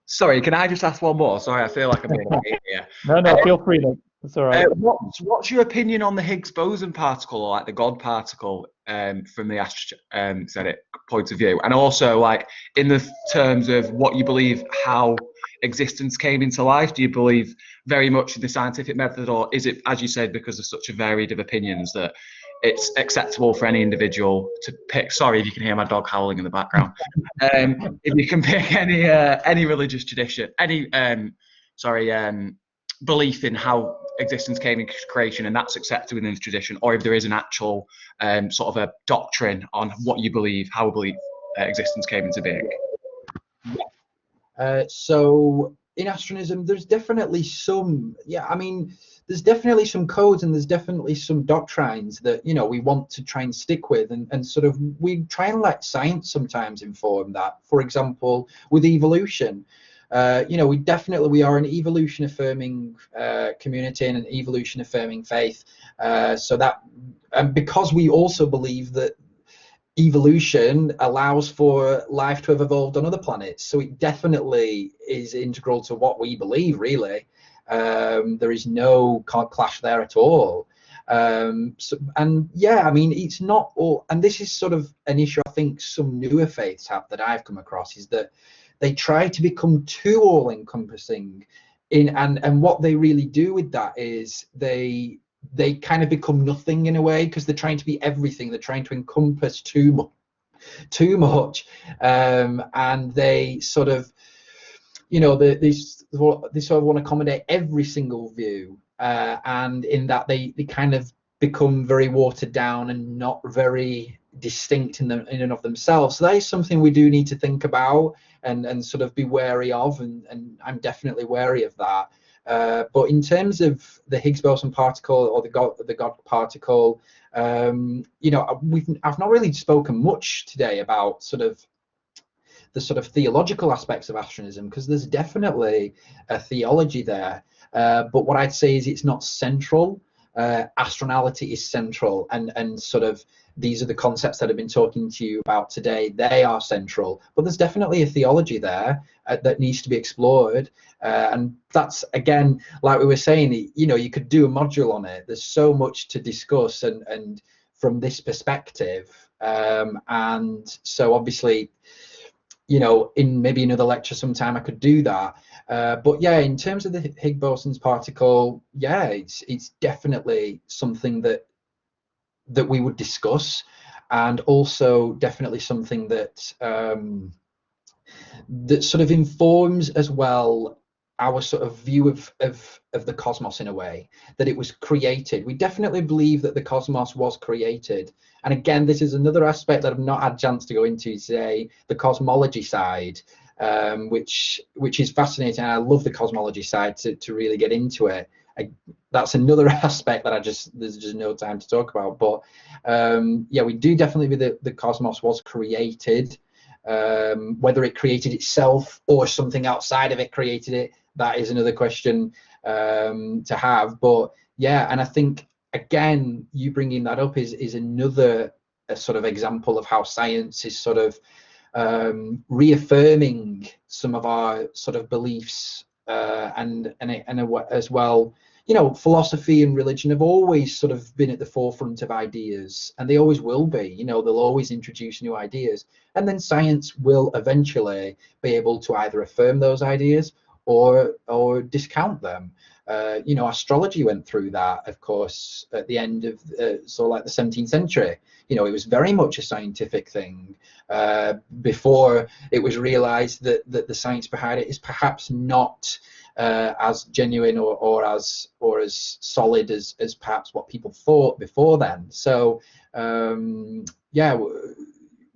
Sorry, can I just ask one more? Sorry, I feel like I'm being a pain here. No, feel free. That's all right. What's your opinion on the Higgs boson particle, or like the God particle, from the astronomic point of view, and also like in the terms of what you believe how existence came into life? Do you believe very much in the scientific method, or is it, as you said, because there's such a varied of opinions, that it's acceptable for any individual to pick? Sorry if you can hear my dog howling in the background. If you can pick any religious tradition, any belief in how existence came into creation, and that's accepted within the tradition, or if there is an actual sort of a doctrine on what you believe, how existence came into being. So in astronism, there's definitely some, yeah, I mean, there's definitely some codes, and there's definitely some doctrines that, you know, we want to try and stick with, and sort of we try and let science sometimes inform that. For example, with evolution, you know, we are an evolution affirming community and an evolution affirming faith. So that, and because we also believe that evolution allows for life to have evolved on other planets, so it definitely is integral to what we believe, really. There is no clash there at all. So, and yeah, I mean, it's not all, and this is sort of an issue I think some newer faiths have that I've come across, is that they try to become too all-encompassing and what they really do with that is they kind of become nothing in a way, because they're trying to be everything. They're trying to encompass too much, and they sort of, you know, they sort of want to accommodate every single view, and in that they kind of become very watered down and not very distinct in and of themselves. So that is something we do need to think about and sort of be wary of, and I'm definitely wary of that. But in terms of the Higgs boson particle or the God particle, you know, I've not really spoken much today about sort of the sort of theological aspects of astronism, because there's definitely a theology there. But what I'd say is it's not central. Astronality is central, and sort of these are the concepts that I've been talking to you about today. They are central, but there's definitely a theology there that needs to be explored, and that's, again, like we were saying, you know, you could do a module on it. There's so much to discuss, and from this perspective, and so obviously, you know, in maybe another lecture sometime I could do that. But yeah, in terms of the Higgs boson particle, yeah, it's definitely something that we would discuss, and also definitely something that that sort of informs as well our sort of view of the cosmos, in a way that it was created. We definitely believe that the cosmos was created, and again, this is another aspect that I've not had a chance to go into today, the cosmology side, which is fascinating. I love the cosmology side to really get into it. That's another aspect that there's just no time to talk about. But yeah, we do definitely believe that the cosmos was created, Whether it created itself or something outside of it created it, that is another question to have. But yeah, and I think again, you bringing that up is another sort of example of how science is sort of reaffirming some of our sort of beliefs, and as well, you know, philosophy and religion have always sort of been at the forefront of ideas, and they always will be. You know, they'll always introduce new ideas, and then science will eventually be able to either affirm those ideas or discount them. You know, astrology went through that, of course, at the end of so like the 17th century. You know, it was very much a scientific thing before it was realized that the science behind it is perhaps not as genuine or as solid as perhaps what people thought before then. So yeah,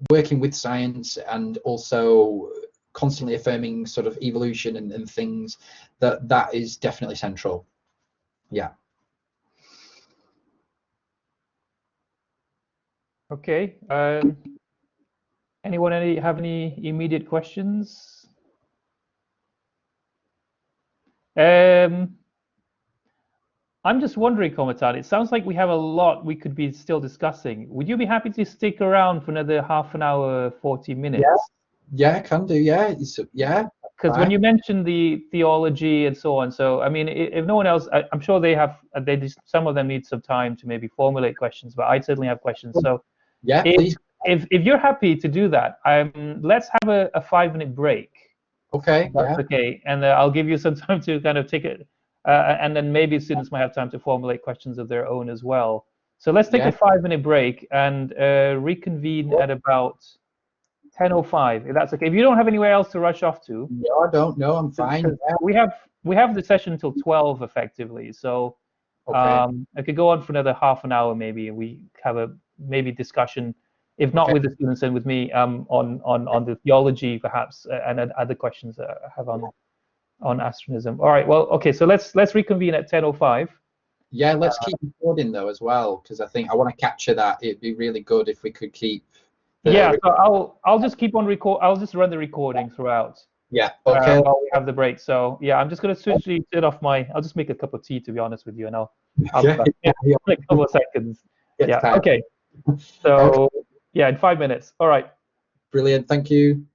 working with science and also constantly affirming sort of evolution and things, that is definitely central. Yeah. Okay. Anyone have any immediate questions? I'm just wondering, Cometan, it sounds like we have a lot we could be still discussing. Would you be happy to stick around for another half an hour, 40 minutes? Yeah, can do. Yeah, yeah. Because when you mentioned the theology and so on, so I mean, if no one else, I'm sure they have. Some of them need some time to maybe formulate questions, but I certainly have questions. So yeah, please. If you're happy to do that, let's have a 5-minute break. Okay. That's okay, and I'll give you some time to kind of take it, and then maybe students might have time to formulate questions of their own as well. So let's take a 5-minute break and reconvene at about 10:05. If that's okay. If you don't have anywhere else to rush off to. No, I don't. No, I'm fine. Yeah. We have the session until 12 effectively, so I could go on for another half an hour maybe, and we have a maybe discussion, if not with the students and with me, on the theology perhaps, and other questions that I have on astronism. All right. Well, okay. So let's reconvene at 10:05. Yeah, let's keep recording though as well, because I think I want to capture that. It'd be really good if we could keep. Yeah. So I'll just keep on record. I'll just run the recording throughout. Yeah. Okay. While we have the break. So yeah, I'm just gonna turn off my. I'll just make a cup of tea, to be honest with you, and I'll be back in a couple of seconds. Yeah. Okay. So yeah, in 5 minutes. All right. Brilliant. Thank you.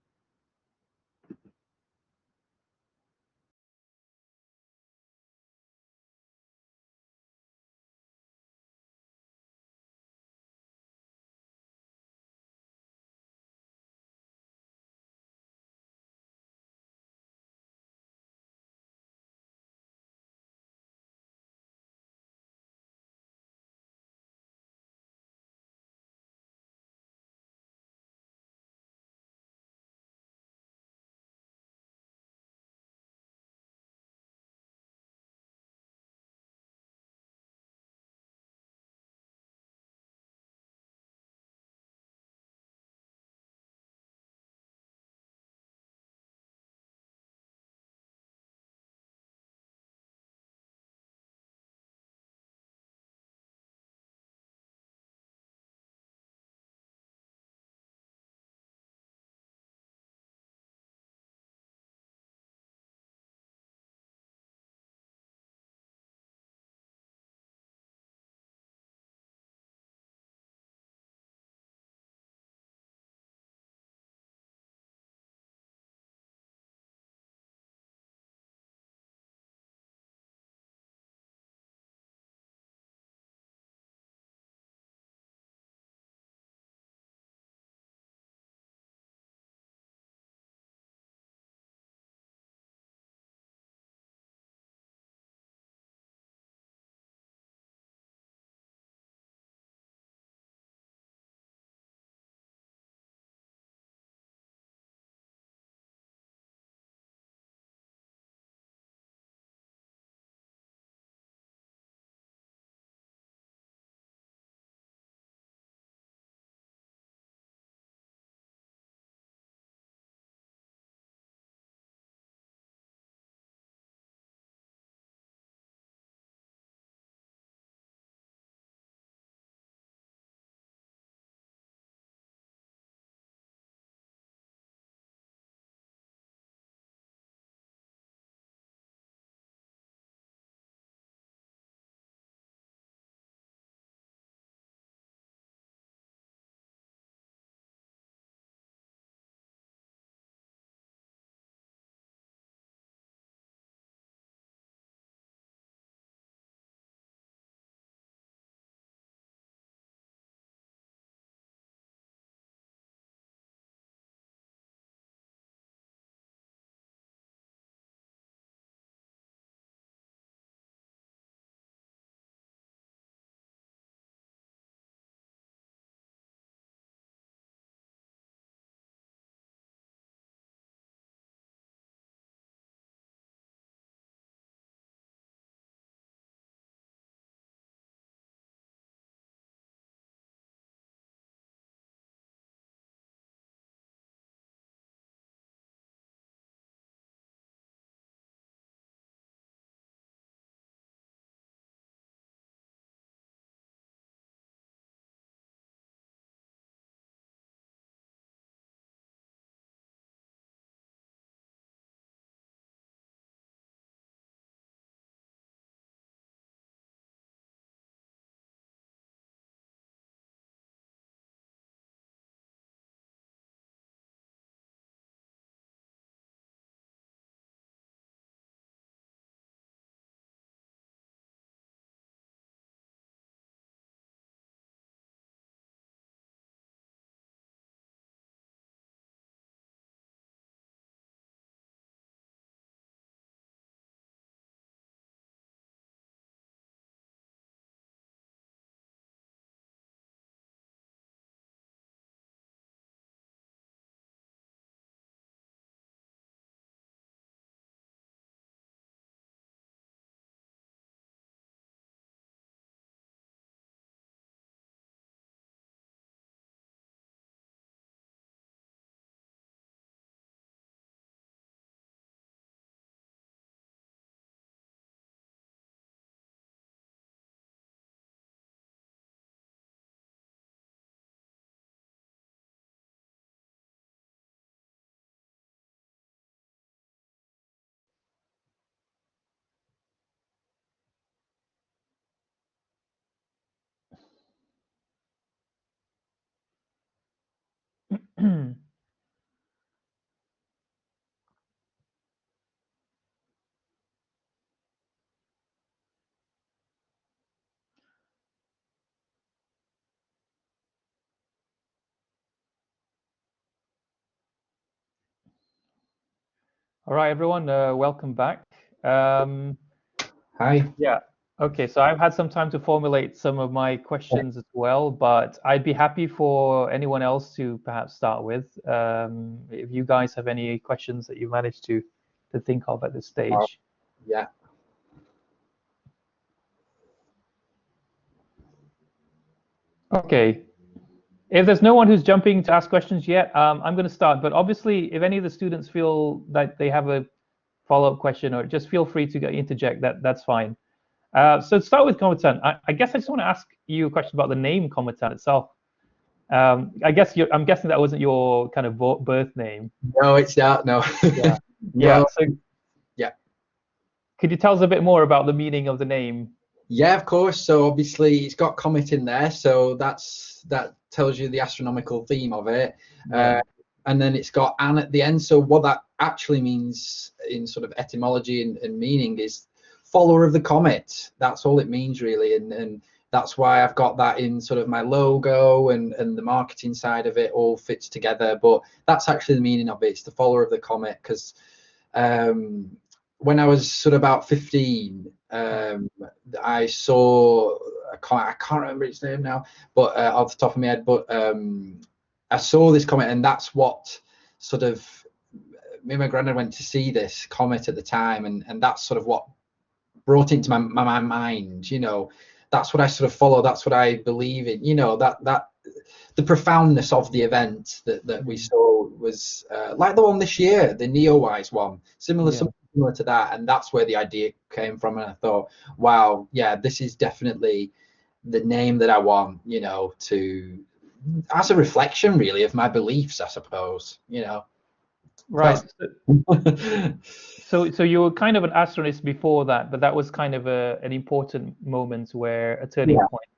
All right, everyone, welcome back. Hi. Yeah, okay, so I've had some time to formulate some of my questions as well, but I'd be happy for anyone else to perhaps start with. If you guys have any questions that you managed to think of at this stage. Yeah. Okay. If there's no one who's jumping to ask questions yet, I'm going to start. But obviously, if any of the students feel that they have a follow-up question, or just feel free to interject, that's fine. So to start with Cometan, I guess I just want to ask you a question about the name Cometan itself. I'm guessing that wasn't your kind of birth name. No, it's not. No. Yeah. No. Yeah. So yeah. Could you tell us a bit more about the meaning of the name? Yeah, of course. So obviously it's got comet in there, so that tells you the astronomical theme of it. Yeah. And then it's got "an" at the end. So what that actually means in sort of etymology and meaning is follower of the comet. That's all it means really, and that's why I've got that in sort of my logo, and the marketing side of it all fits together. But that's actually the meaning of it. It's the follower of the comet, because when I was sort of about 15, I saw I can't remember its name now, but off the top of my head, but I saw this comet, and that's what sort of me and my granddad went to see this comet at the time, and that's sort of what brought it into my mind. You know, that's what I sort of follow. That's what I believe in. You know, that the profoundness of the event that we saw was like the one this year, the Neowise one, similar to that, and that's where the idea came from. And I thought, wow, yeah, this is definitely the name that I want, you know, to as a reflection really of my beliefs, I suppose, you know. Right. So you were kind of an astronist before that, but that was kind of an important moment, where a turning point.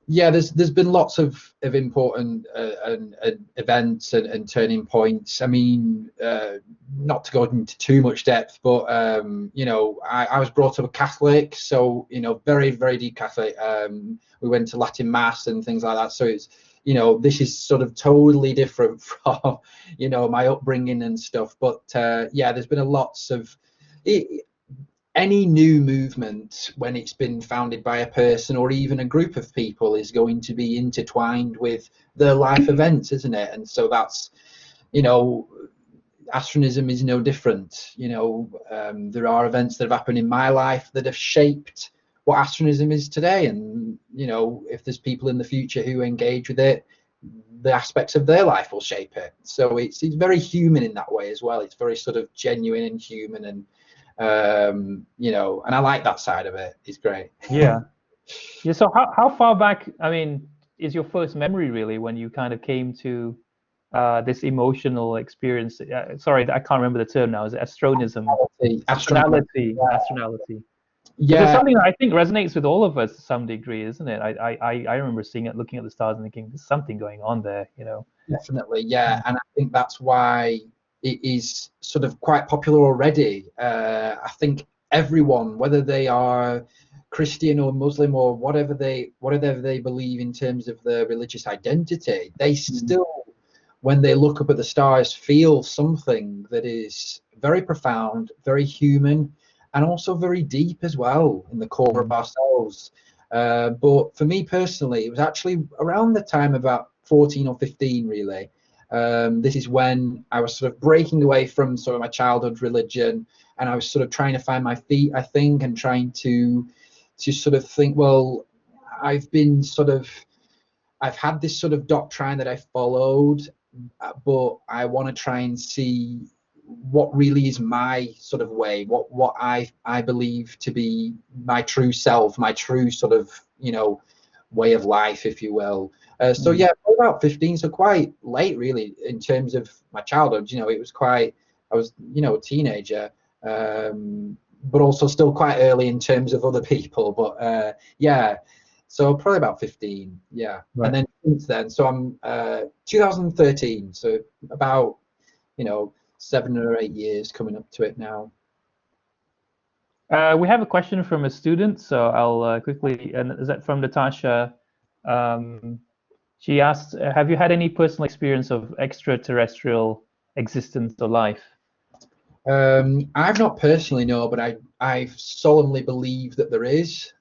Yeah, there's been lots of important events and turning points. I mean, not to go into too much depth, but you know, I was brought up a Catholic, so you know, very, very deep Catholic. We went to Latin Mass and things like that. So it's, you know, this is sort of totally different from, you know, my upbringing and stuff. But yeah, there's been a lots of any new movement, when it's been founded by a person or even a group of people, is going to be intertwined with their life events, isn't it? And so that's, you know, astronism is no different. You know, there are events that have happened in my life that have shaped what astronism is today, and you know, if there's people in the future who engage with it, the aspects of their life will shape it. So it's very human in that way as well. It's very sort of genuine and human, and you know, and I like that side of it. It's great. Yeah. So how far back, I mean, is your first memory really, when you kind of came to this emotional experience? Sorry, I can't remember the term now. Is it astronism? Astronality. Astronality. Yeah. It's something that I think resonates with all of us to some degree, isn't it? I remember seeing it, looking at the stars and thinking, there's something going on there, you know. Definitely, yeah. And I think that's why it is sort of quite popular already. I think everyone, whether they are Christian or Muslim or whatever they believe in terms of their religious identity, they still, when they look up at the stars, feel something that is very profound, very human, and also very deep as well in the core of ourselves. But for me personally, it was actually around the time about 14 or 15 really. This is when I was sort of breaking away from sort of my childhood religion, and I was sort of trying to find my feet, I think, and trying to sort of think, well, I've had this sort of doctrine that I followed, but I want to try and see what really is my sort of way, what I believe to be my true self, my true sort of, you know, way of life, if you will. So yeah, about 15, so quite late really in terms of my childhood. You know, it was quite, I was, you know, a teenager, but also still quite early in terms of other people. But yeah, So probably about 15, yeah. Right. And then since then, so I'm 2013, so about, 7 or 8 years coming up to it now. We have a question from a student, so I'll quickly, and is that from Natasha? She asked, have you had any personal experience of extraterrestrial existence or life? I've not personally, no, but I solemnly believe that there is.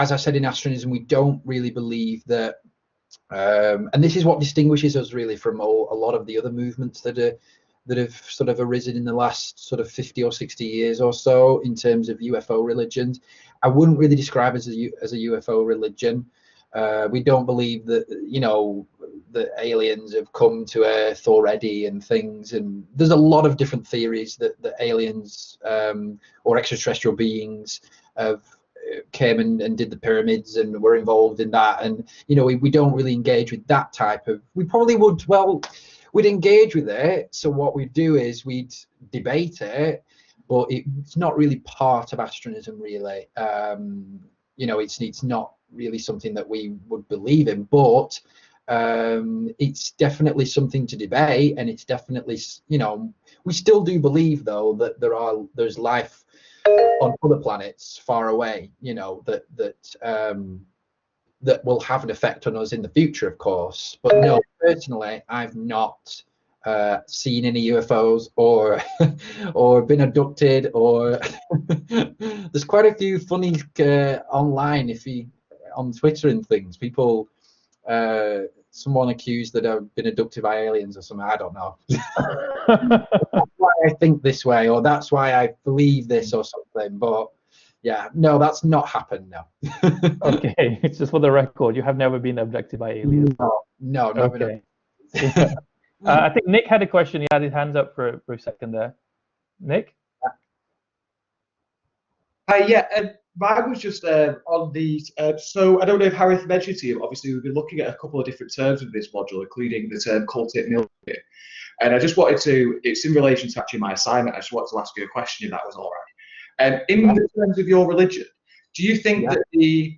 As I said in Astronism, we don't really believe that, and this is what distinguishes us really from a lot of the other movements that have sort of arisen in the last sort of 50 or 60 years or so in terms of UFO religions. I wouldn't really describe it as a UFO religion. We don't believe that, that aliens have come to Earth already and things. And there's a lot of different theories that aliens or extraterrestrial beings have came and did the pyramids and were involved in that. And, we don't really engage with that type of, we probably would, well, we'd engage with it. So what we'd do is we'd debate it, but it's not really part of Astronism, really. It's not really something that we would believe in, but it's definitely something to debate, and it's definitely, we still do believe though that there's life on other planets far away, that will have an effect on us in the future, of course. But no, personally, I've not seen any UFOs or or been abducted, or there's quite a few funny online, on Twitter and things, people, someone accused that I've been abducted by aliens or something. I don't know. That's why I think this way, or that's why I believe this or something. But yeah, no, that's not happened. No. Okay, it's just for the record, you have never been abducted by aliens. No, okay. Yeah. I think Nick had a question. He had his hands up for a second there. Nick? Mine was just on the, so I don't know if Harith mentioned to you, obviously we've been looking at a couple of different terms of this module, including the term cultic milking. And I just wanted to, it's in relation to actually my assignment, I just wanted to ask you a question if that was all right. In the terms of your religion, do you think that the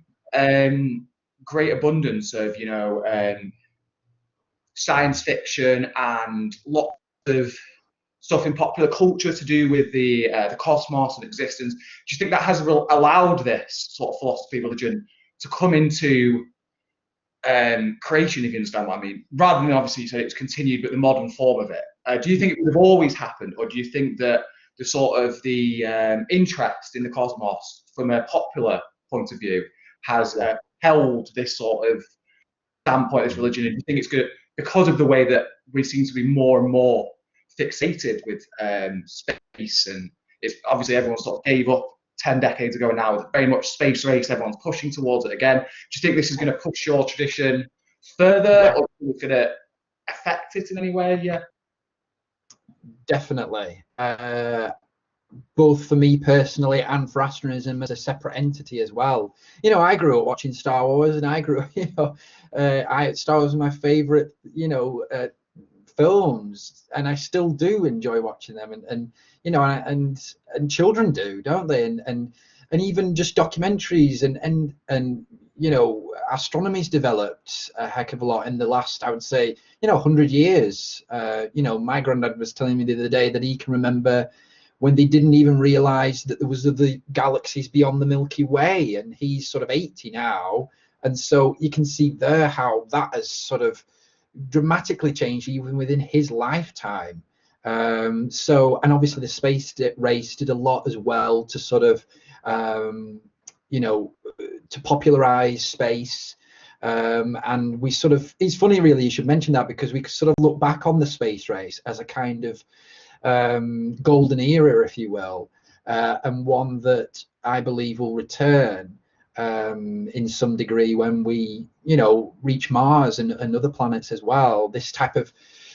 great abundance of, science fiction and lots of stuff in popular culture to do with the cosmos and existence, do you think that has allowed this sort of philosophy religion to come into creation, if you understand what I mean, rather than obviously you said it's continued, but the modern form of it? Do you think it would have always happened, or do you think that the sort of the interest in the cosmos from a popular point of view has held this sort of standpoint, this religion? And do you think it's good because of the way that we seem to be more and more fixated with space, and it's obviously everyone sort of gave up 10 decades ago, and now it's very much space race, everyone's pushing towards it again. Do you think this is going to push your tradition further, or is it going to affect it in any way? Yeah, definitely. Both for me personally and for Astronism as a separate entity as well. I grew up watching Star Wars, and I grew up, Star Wars was my favorite, films, and I still do enjoy watching them, and children do, don't they? And even just documentaries and astronomy's developed a heck of a lot in the last, I would say, 100 years. My granddad was telling me the other day that he can remember when they didn't even realize that there was the galaxies beyond the Milky Way, and he's sort of 80 now. And so you can see there how that has sort of dramatically changed even within his lifetime. And obviously the space race did a lot as well to sort of, to popularize space. And we sort of, it's funny really, you should mention that, because we sort of look back on the space race as a kind of golden era, if you will, and one that I believe will return in some degree when we, reach Mars and other planets as well. This type of,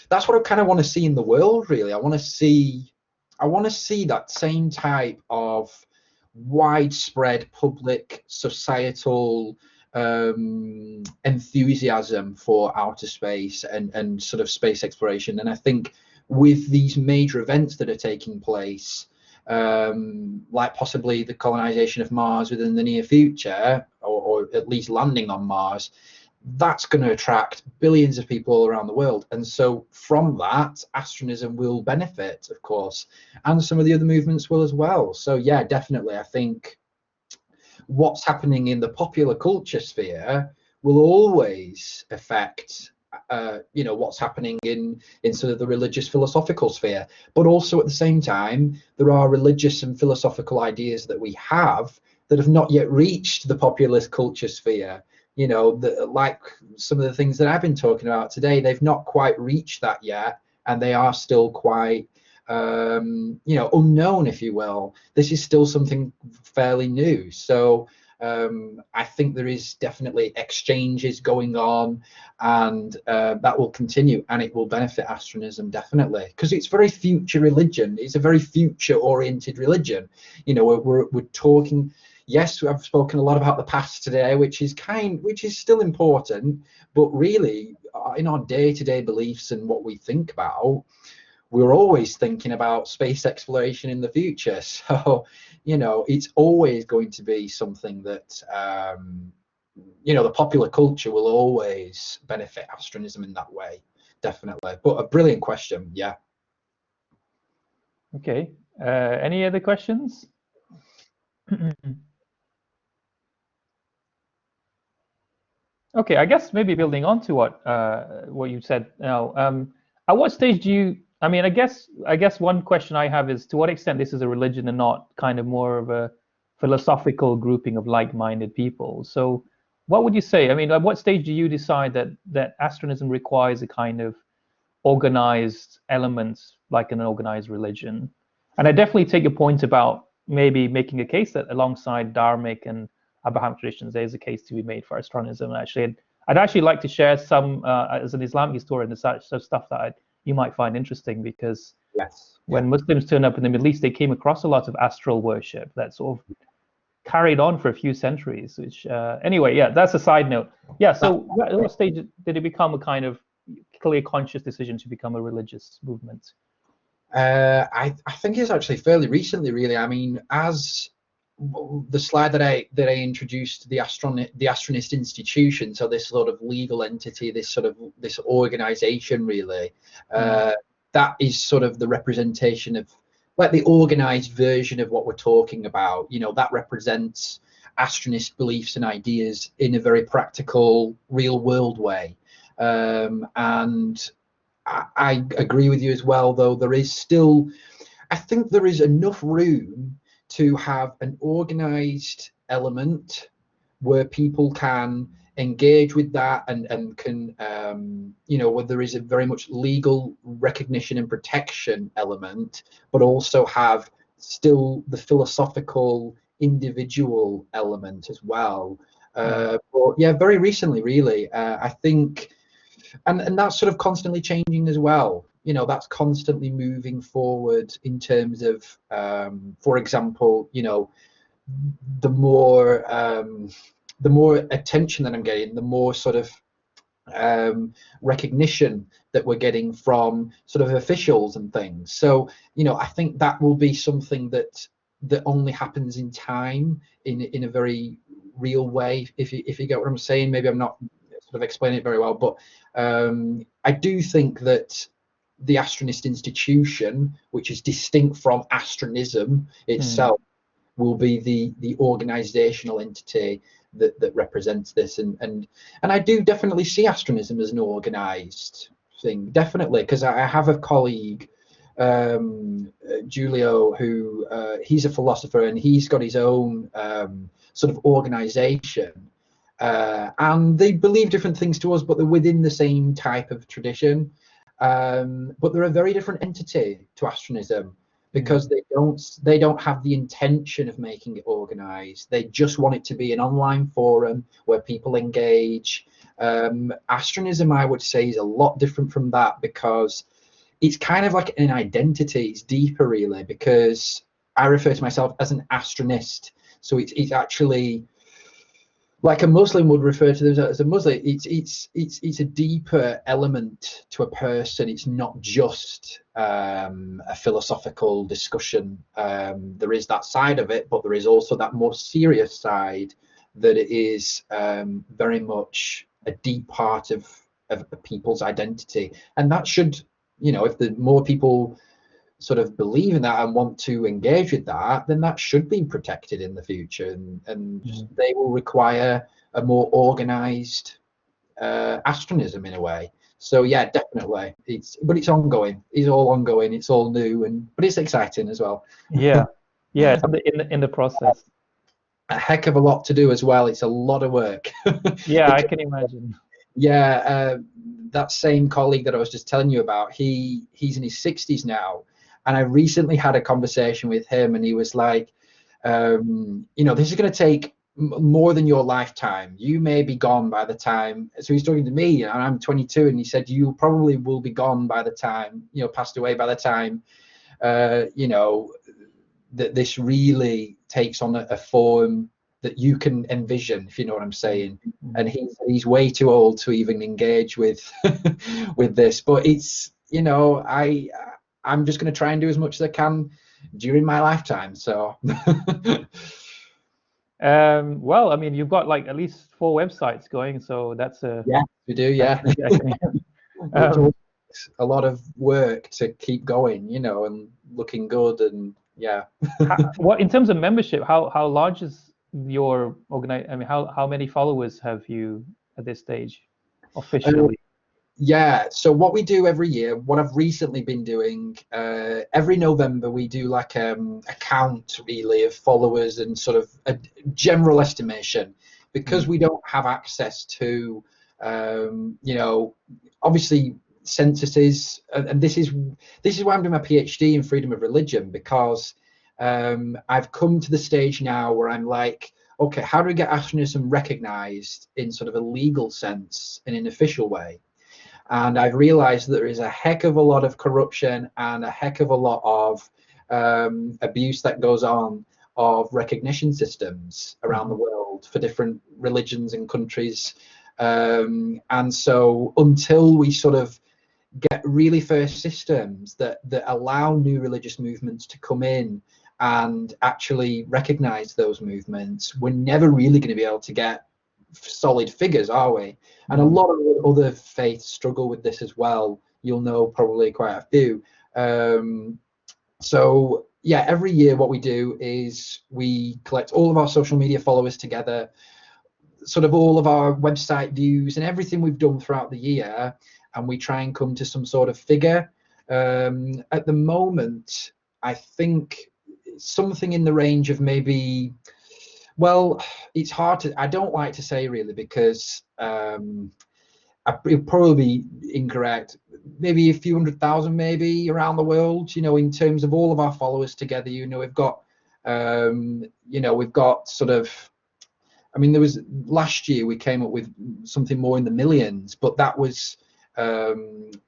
that's what I kind of want to see in the world, really. I want to see that same type of widespread public societal enthusiasm for outer space and sort of space exploration. And I think with these major events that are taking place, like possibly the colonization of Mars within the near future, or or at least landing on Mars, that's going to attract billions of people all around the world. And so from that, astronism will benefit, of course, and some of the other movements will as well. So yeah, definitely, I think what's happening in the popular culture sphere will always affect what's happening in sort of the religious philosophical sphere. But also at the same time, there are religious and philosophical ideas that we have that have not yet reached the popular culture sphere. Like some of the things that I've been talking about today, they've not quite reached that yet, and they are still quite unknown, if you will. This is still something fairly new. So I think there is definitely exchanges going on, and that will continue, and it will benefit astronism definitely, because it's very future religion. It's a very future-oriented religion. We're talking. Yes, I've spoken a lot about the past today, which is still important, but really in our day-to-day beliefs and what we think about, we're always thinking about space exploration in the future. So, it's always going to be something that, the popular culture will always benefit astronism in that way, definitely. But a brilliant question, yeah. Okay, any other questions? Okay, I guess maybe building on to what you said now. At what stage do you? I mean, I guess one question I have is, to what extent this is a religion and not kind of more of a philosophical grouping of like-minded people? So, what would you say? I mean, at what stage do you decide that astronism requires a kind of organized element, like an organized religion? And I definitely take your point about maybe making a case that alongside Dharmic and Abrahamic traditions, there's a case to be made for astronism. Actually, I'd actually like to share some, as an Islamic historian, the such stuff that you might find interesting, because when Muslims turned up in the Middle East, they came across a lot of astral worship that sort of carried on for a few centuries. Which, anyway, yeah, that's a side note. Yeah, so at what stage did it become a kind of clear, conscious decision to become a religious movement? I think it's actually fairly recently, really. I mean, as the slide that I introduced, the Astronist institution, so this sort of legal entity, this organization, really, that is sort of the representation of, like, the organized version of what we're talking about. That represents Astronist beliefs and ideas in a very practical, real world way. And I agree with you as well, though there is still, I think there is enough room to have an organized element where people can engage with that and can, where there is a very much legal recognition and protection element, but also have still the philosophical individual element as well. But yeah, very recently, really, I think, and that's sort of constantly changing as well. That's constantly moving forward in terms of, for example, the more attention that I'm getting, the more sort of recognition that we're getting from sort of officials and things. So, I think that will be something that only happens in time, in a very real way. If you get what I'm saying, maybe I'm not sort of explaining it very well, but I do think that the Astronist institution, which is distinct from astronism itself, will be the organizational entity that represents this. And I do definitely see astronism as an organized thing, definitely, because I have a colleague, Giulio, who he's a philosopher, and he's got his own sort of organization. And they believe different things to us, but they're within the same type of tradition. But they're a very different entity to astronism, because they don't have the intention of making it organized. They just want it to be an online forum where people engage. Astronism, I would say, is a lot different from that, because it's kind of like an identity. It's deeper, really, because I refer to myself as an astronist. So it's actually like a Muslim would refer to them as a Muslim. It's a deeper element to a person. It's not just a philosophical discussion. There is that side of it, but there is also that more serious side that it is very much a deep part of people's identity, and that should, you know, if the more people sort of believe in that and want to engage with that, then that should be protected in the future, and they will require a more organized astronism in a way. So yeah, definitely, but it's ongoing. It's all ongoing. It's all new, but it's exciting as well. Yeah, yeah, it's in the process. A heck of a lot to do as well. It's a lot of work. Yeah, I can imagine. Yeah, that same colleague that I was just telling you about, he's in his 60s now, and I recently had a conversation with him, and he was like, you know, this is going to take more than your lifetime. You may be gone by the time. So he's talking to me, and I'm 22, and he said you probably will be gone by the time, you know, passed away by the time, you know, that this really takes on a form that you can envision, if you know what I'm saying. And he's way too old to even engage with with this. But it's, you know, I'm just going to try and do as much as I can during my lifetime. So. Well, I mean, you've got like at least 4 websites going, so that's a yeah, we do, yeah. A lot of work to keep going, you know, and looking good, and yeah. What in terms of membership? How large is your organization? I mean, how many followers have you at this stage officially? Yeah, so what we do every year, what I've recently been doing, every November we do like a count really of followers and sort of a general estimation, because we don't have access to, you know, obviously censuses, and this is why I'm doing my PhD in freedom of religion, because I've come to the stage now where I'm like, okay, how do we get astronomism recognized in sort of a legal sense, in an official way? And I've realized that there is a heck of a lot of corruption and a heck of a lot of abuse that goes on of recognition systems around the world for different religions and countries. And so until we sort of get really fair systems that allow new religious movements to come in and actually recognize those movements, we're never really going to be able to get solid figures, are we? And a lot of other faiths struggle with this as well. You'll know probably quite a few. So yeah, every year what we do is we collect all of our social media followers together, sort of all of our website views and everything we've done throughout the year, and we try and come to some sort of figure. At the moment, I think something in the range of maybe, well, it's hard to, I don't like to say really, because it'll probably be incorrect, maybe a few 100,000 maybe around the world, you know, in terms of all of our followers together. You know, we've got you know, we've got sort of, I mean, there was last year we came up with something more in the millions, but that was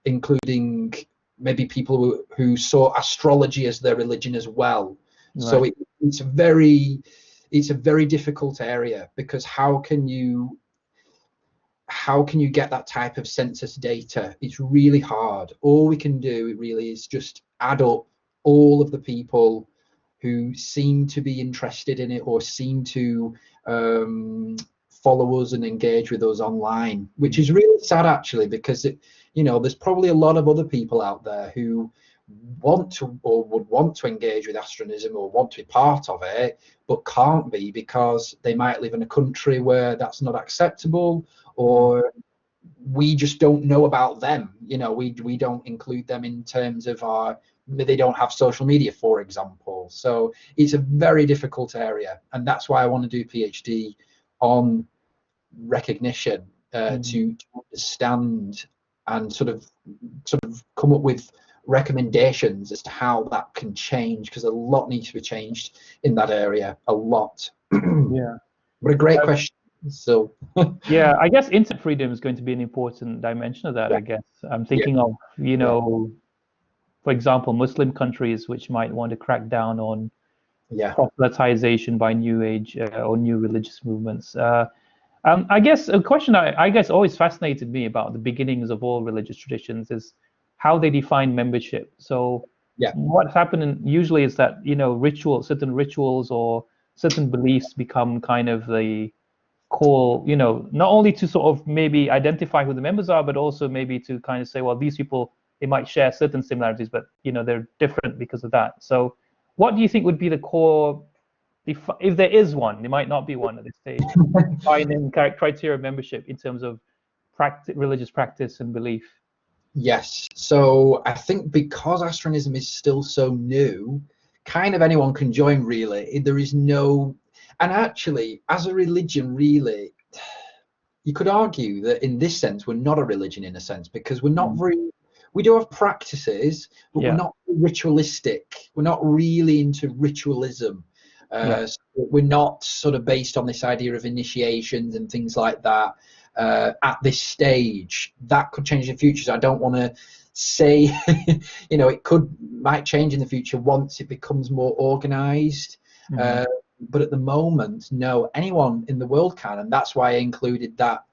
including maybe people who saw astrology as their religion as well. Right. So it's a very difficult area, because how can you get that type of census data? It's really hard. All we can do really is just add up all of the people who seem to be interested in it or seem to follow us and engage with us online, which is really sad actually, because you know, there's probably a lot of other people out there who want to or would want to engage with astronism or want to be part of it, but can't be because they might live in a country where that's not acceptable, or we just don't know about them. You know, we don't include them in terms of they don't have social media, for example. So it's a very difficult area, and that's why I want to do PhD on recognition, to understand and sort of come up with recommendations as to how that can change, because a lot needs to be changed in that area, a lot. Yeah, what a great question. So yeah, I guess internet freedom is going to be an important dimension of that. I guess I'm thinking of, you know, for example, Muslim countries which might want to crack down on proselytization by New Age or new religious movements. I guess a question I guess always fascinated me about the beginnings of all religious traditions is how they define membership. So what's happening usually is that, you know, certain rituals or certain beliefs become kind of the call, you know, not only to sort of maybe identify who the members are, but also maybe to kind of say, well, these people, they might share certain similarities, but, you know, they're different because of that. So what do you think would be the core, if there is one, there might not be one at this stage, defining criteria of membership in terms of religious practice and belief? Yes, so I think because Astronism is still so new, kind of anyone can join really. There is no, and actually as a religion really, you could argue that in this sense we're not a religion in a sense, because we're not very, we do have practices, but we're not ritualistic. We're not really into ritualism. So we're not sort of based on this idea of initiations and things like that. At this stage, that could change in the future. So I don't want to say, you know, it might change in the future once it becomes more organized. But at the moment, no, anyone in the world can, and that's why I included that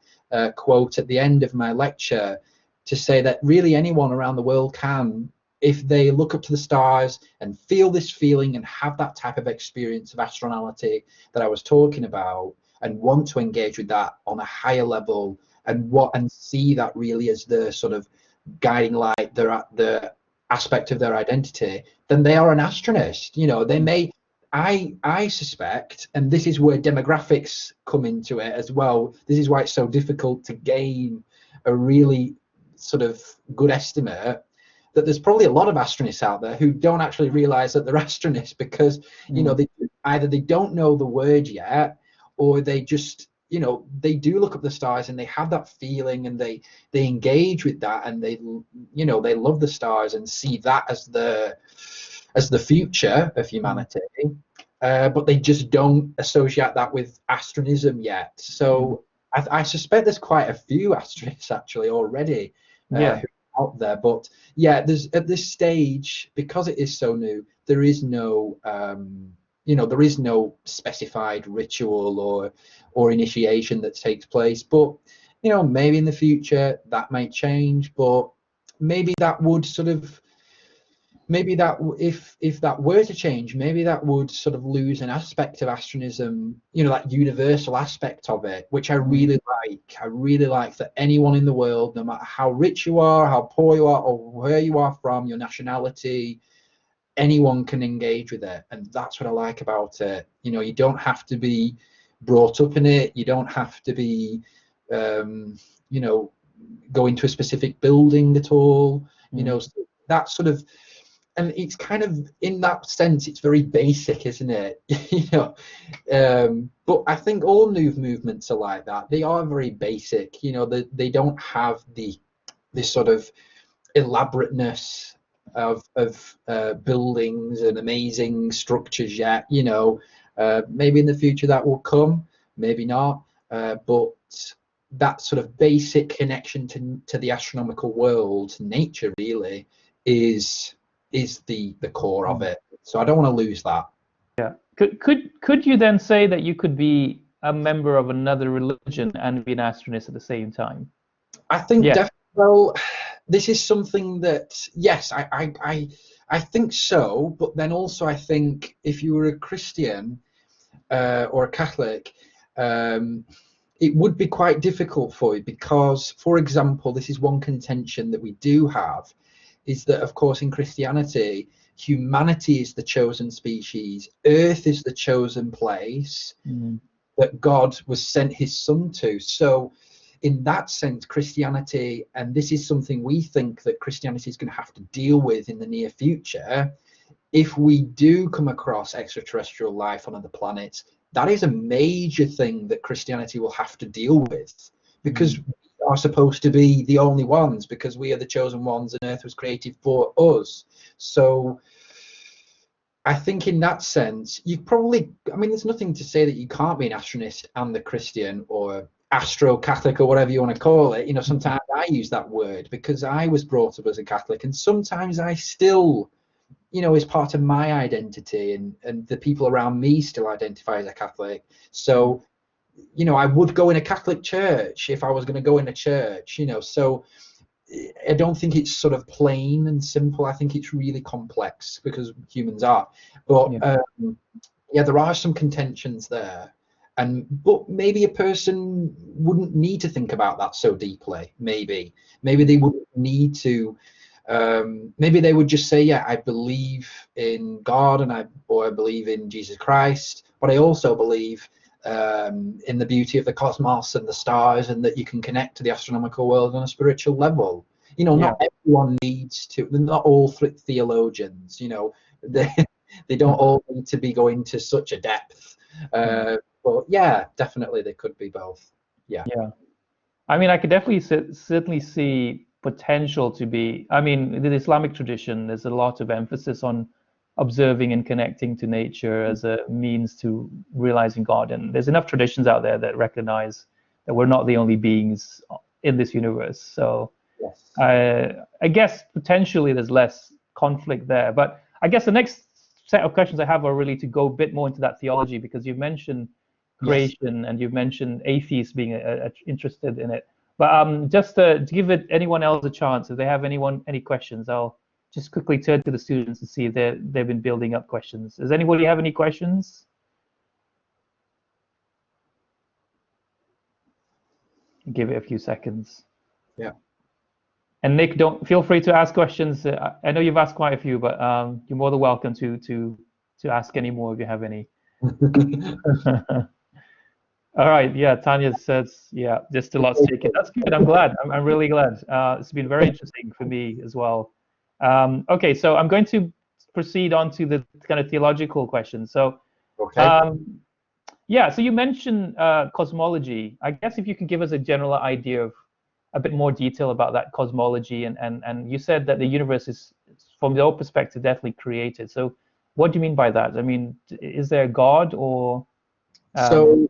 quote at the end of my lecture, to say that really anyone around the world can, if they look up to the stars and feel this feeling and have that type of experience of astronality that I was talking about, and want to engage with that on a higher level, and see that really as the sort of guiding light, the aspect of their identity, then they are an astronist. You know, they may, I suspect, and this is where demographics come into it as well. This is why it's so difficult to gain a really sort of good estimate, that there's probably a lot of astronists out there who don't actually realize that they're astronists, because you know, either they don't know the word yet, or they just, you know, they do look up the stars and they have that feeling, and they engage with that, and they, you know, they love the stars and see that as the future of humanity, but they just don't associate that with astronism yet. So I suspect there's quite a few astronists actually already who are out there, but yeah, there's, at this stage, because it is so new, there is no you know, there is no specified ritual or initiation that takes place. But you know, maybe in the future that might change, but maybe that would sort of, maybe that, if that were to change, maybe that would sort of lose an aspect of astronism, you know, that universal aspect of it, which I really like. I really like that anyone in the world, no matter how rich you are, how poor you are, or where you are from, your nationality, anyone can engage with it. And that's what I like about it. You know, you don't have to be brought up in it, you don't have to be you know, go into a specific building at all. You know, that sort of, and it's kind of, in that sense, it's very basic, isn't it? You know, but I think all new movements are like that. They are very basic. You know, they don't have this sort of elaborateness of buildings and amazing structures yet. You know, maybe in the future that will come, maybe not, but that sort of basic connection to the astronomical world, nature really, is the core of it. So I don't want to lose that. Yeah. Could you then say that you could be a member of another religion and be an astronist at the same time? I think definitely. Well, this is something that, yes, I think so, but then also I think if you were a Christian or a Catholic, it would be quite difficult for you, because, for example, this is one contention that we do have, is that, of course, in Christianity, humanity is the chosen species, Earth is the chosen place that God was sent his son to. So in that sense, Christianity, and this is something we think that Christianity is going to have to deal with in the near future, if we do come across extraterrestrial life on other planets, that is a major thing that Christianity will have to deal with, because we are supposed to be the only ones, because we are the chosen ones and Earth was created for us. So I think in that sense, you probably, I mean, there's nothing to say that you can't be an astronist and a Christian, or Astro-Catholic, or whatever you want to call it. You know, sometimes I use that word because I was brought up as a Catholic, and sometimes I still, you know, is part of my identity, and the people around me still identify as a Catholic. So, you know, I would go in a Catholic church if I was going to go in a church, you know. So I don't think it's sort of plain and simple. I think it's really complex, because humans are. But yeah, there are some contentions there. But maybe a person wouldn't need to think about that so deeply. Maybe they wouldn't need to. Maybe they would just say, yeah, I believe in God, or I believe in Jesus Christ, but I also believe in the beauty of the cosmos and the stars, and that you can connect to the astronomical world on a spiritual level. Not everyone needs to. They're not all theologians. They don't all need to be going to such a depth. But yeah, definitely they could be both. Yeah. I mean, I could definitely certainly see potential to be. I mean, in the Islamic tradition, there's a lot of emphasis on observing and connecting to nature as a means to realizing God. And there's enough traditions out there that recognize that we're not the only beings in this universe. So yes. I guess potentially there's less conflict there. But I guess the next set of questions I have are really to go a bit more into that theology, because you've mentioned creation, yes, and you've mentioned atheists being interested in it. But just to give anyone else a chance, if they have any questions, I'll just quickly turn to the students to see if they've been building up questions. Does anybody have any questions? Give it a few seconds. Yeah. And Nick, feel free to ask questions. I know you've asked quite a few, but you're more than welcome to ask any more if you have any. All right. Yeah, Tanya says, yeah, just a lot taken. That's good. I'm glad. I'm really glad. It's been very interesting for me as well. Okay, so I'm going to proceed on to the kind of theological questions. So, okay. Yeah, so you mentioned cosmology. I guess if you could give us a general idea of a bit more detail about that cosmology, and you said that the universe is, from your perspective, definitely created. So what do you mean by that? I mean, is there a God, or? So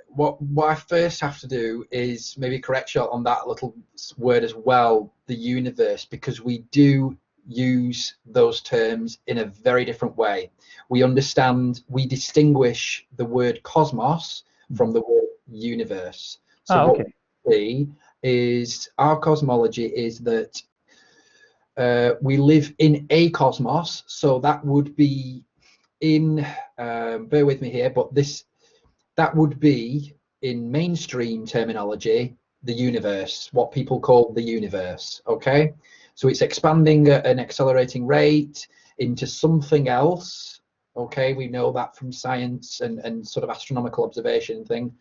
what I first have to do is maybe correct you on that little word as well, the universe, because we do use those terms in a very different way. We distinguish the word cosmos from the word universe. So what we see is our cosmology is that we live in a cosmos, so that would be in bear with me here, but that would be, in mainstream terminology, the universe, what people call the universe. Okay, so it's expanding at an accelerating rate into something else. Okay, we know that from science and sort of astronomical observation thing,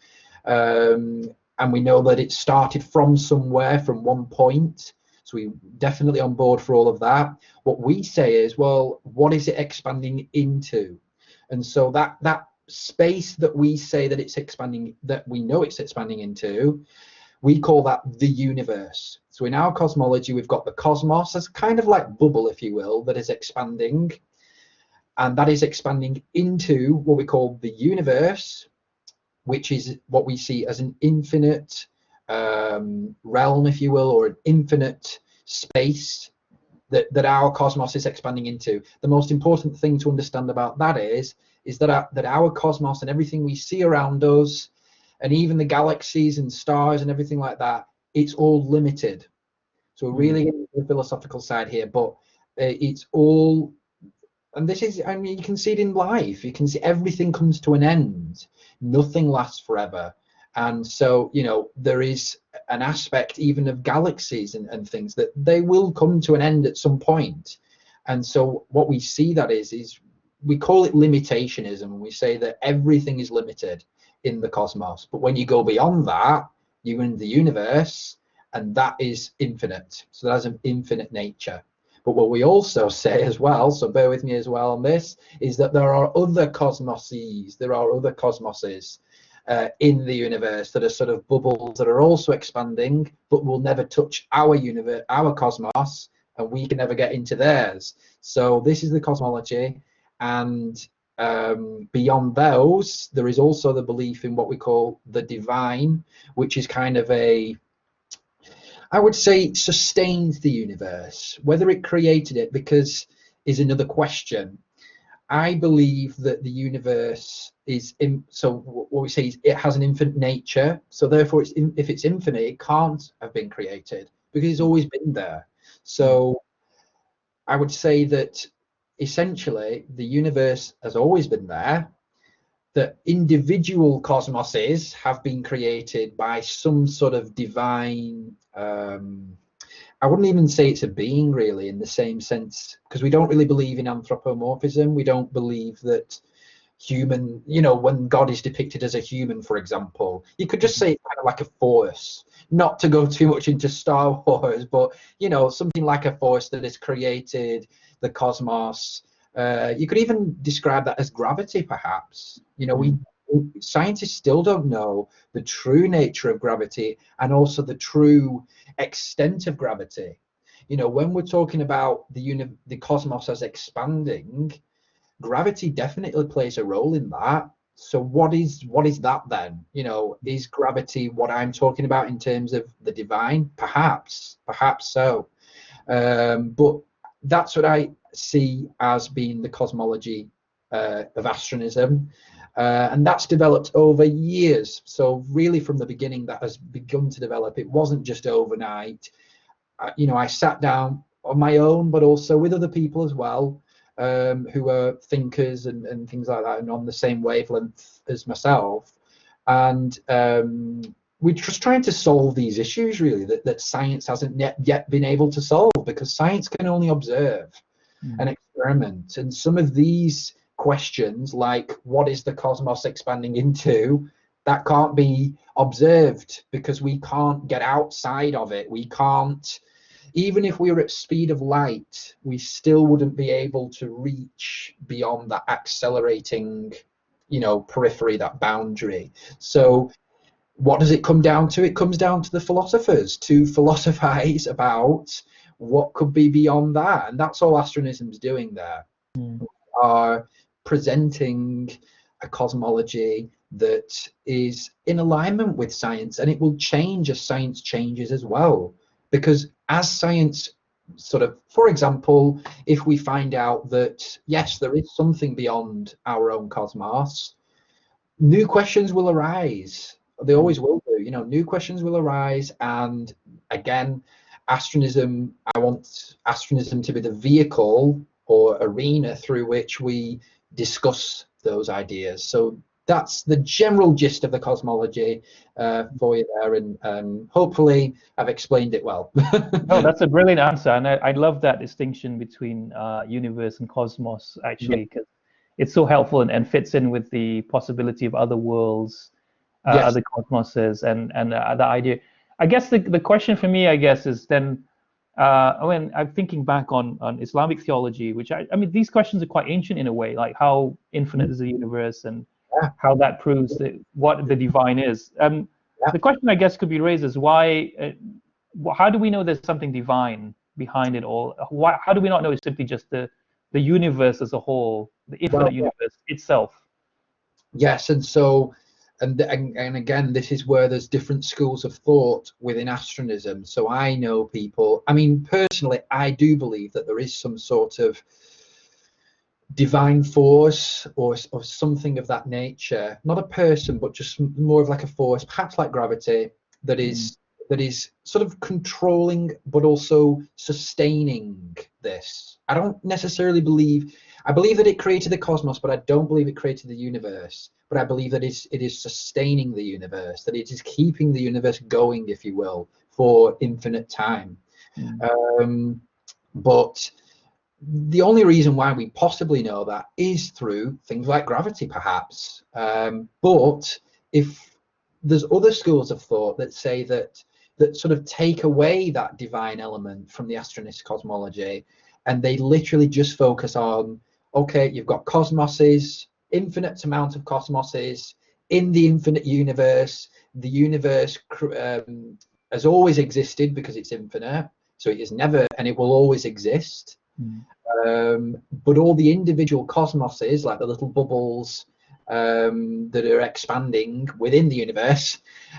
and we know that it started from somewhere, from one point. So we're definitely on board for all of that. What we say is, well, what is it expanding into? And so that space that we say that it's expanding, that we know it's expanding into, we call that the universe. So in our cosmology, we've got the cosmos as kind of like bubble, if you will, that is expanding, and that is expanding into what we call the universe, which is what we see as an infinite realm, if you will, or an infinite space that our cosmos is expanding into. The most important thing to understand about that is that our cosmos and everything we see around us, and even the galaxies and stars and everything like that, it's all limited. So we're really getting to the philosophical side here, but it's all, and this is, I mean, you can see it in life. You can see everything comes to an end. Nothing lasts forever. And so, there is an aspect even of galaxies and things that they will come to an end at some point. And so what we see that is we call it limitationism. We say that everything is limited in the cosmos. But when you go beyond that, you're in the universe, and that is infinite. So that has an infinite nature. But what we also say as well, so bear with me as well on this, is that there are other cosmoses, in the universe that are sort of bubbles that are also expanding, but will never touch our universe, our cosmos, and we can never get into theirs. So this is the cosmology, and beyond those, there is also the belief in what we call the divine, which is kind of I would say, sustains the universe. Whether it created it, because is another question. I believe that the universe is so what we say is it has an infinite nature. So therefore, if it's infinite, it can't have been created because it's always been there. So I would say that essentially the universe has always been there, that individual cosmoses have been created by some sort of divine, I wouldn't even say it's a being really in the same sense, because we don't really believe in anthropomorphism. We don't believe that human, you know, when God is depicted as a human, for example, you could just say it's kind of like a force, not to go too much into Star Wars, but, you know, something like a force that has created the cosmos. You could even describe that as gravity, perhaps. You know, scientists still don't know the true nature of gravity and also the true extent of gravity. You know, when we're talking about the cosmos as expanding, gravity definitely plays a role in that. So what is that then? You know, is gravity what I'm talking about in terms of the divine? Perhaps so. But that's what I see as being the cosmology of astronism. And that's developed over years. So really from the beginning that has begun to develop. It wasn't just overnight. You know, I sat down on my own, but also with other people as well, who are thinkers and things like that, and on the same wavelength as myself. And we're just trying to solve these issues really that science hasn't yet been able to solve, because science can only observe and experiment. And some of these questions, like what is the cosmos expanding into, that can't be observed because we can't get outside of it. We can't, even if we were at speed of light, we still wouldn't be able to reach beyond that accelerating, you know, periphery, that boundary. So what does it come down to? It comes down to the philosophers to philosophize about what could be beyond that. And that's all astronism's doing there. We are presenting a cosmology that is in alignment with science, and it will change as science changes as well. Because as science sort of, for example, if we find out that, yes, there is something beyond our own cosmos, new questions will arise. They always will do, you know, new questions will arise. And again, astronism, I want astronism to be the vehicle or arena through which we discuss those ideas. So that's the general gist of the cosmology for you there, and hopefully I've explained it well. No, that's a brilliant answer, and I love that distinction between universe and cosmos, actually, because it's so helpful and fits in with the possibility of other worlds, other cosmoses, and the idea. I guess the question for me, I guess, is then, when I'm thinking back on Islamic theology, which I mean, these questions are quite ancient in a way, like how infinite is the universe and how that proves what the divine is. The question, I guess, could be raised is why, how do we know there's something divine behind it all? How do we not know it's simply just the universe as a whole, the infinite universe itself? Yes, and so, and again, this is where there's different schools of thought within astronism. So I know people, I mean, personally, I do believe that there is some sort of divine force or something of that nature, not a person, but just more of like a force, perhaps like gravity, that is sort of controlling but also sustaining this. I don't necessarily believe, I believe that it created the cosmos, but I don't believe it created the universe. But I believe that it is sustaining the universe, that it is keeping the universe going, if you will, for infinite time. But the only reason why we possibly know that is through things like gravity, perhaps. But if there's other schools of thought that say that sort of take away that divine element from the Astronist cosmology, and they literally just focus on, okay, you've got cosmoses, infinite amount of cosmoses in the infinite universe. The universe has always existed because it's infinite, so it is never, and it will always exist. But all the individual cosmoses, like the little bubbles that are expanding within the universe,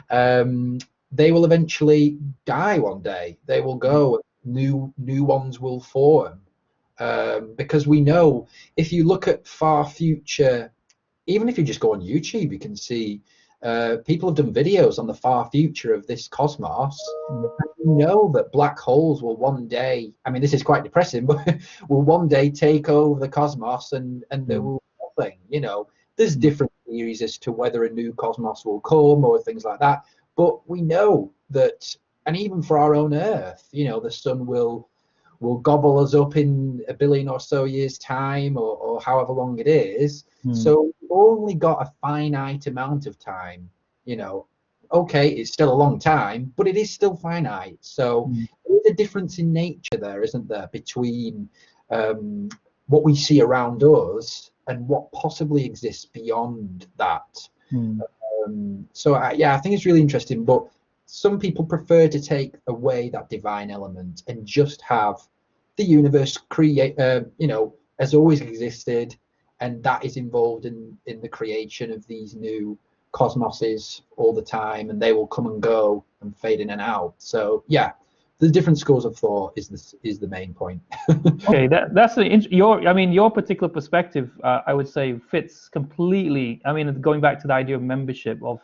they will eventually die one day. They will go, new ones will form. Because we know, if you look at far future, even if you just go on YouTube, you can see people have done videos on the far future of this cosmos. You know that black holes will one day, I mean, this is quite depressing, but will one day take over the cosmos and there will be nothing, you know. There's differences theories as to whether a new cosmos will come or things like that. But we know that, and even for our own Earth, you know, the sun will gobble us up in a billion or so years' time, or however long it is. So we've only got a finite amount of time, you know. Okay, it's still a long time, but it is still finite. So there's a difference in nature there, isn't there, between what we see around us and what possibly exists beyond that. So yeah, I think it's really interesting, but some people prefer to take away that divine element and just have the universe create, you know, has always existed, and that is involved in the creation of these new cosmoses all the time, and they will come and go and fade in and out. So yeah, the different schools of thought is the main point. Okay, that's your particular perspective. I would say fits completely. I mean, going back to the idea of membership of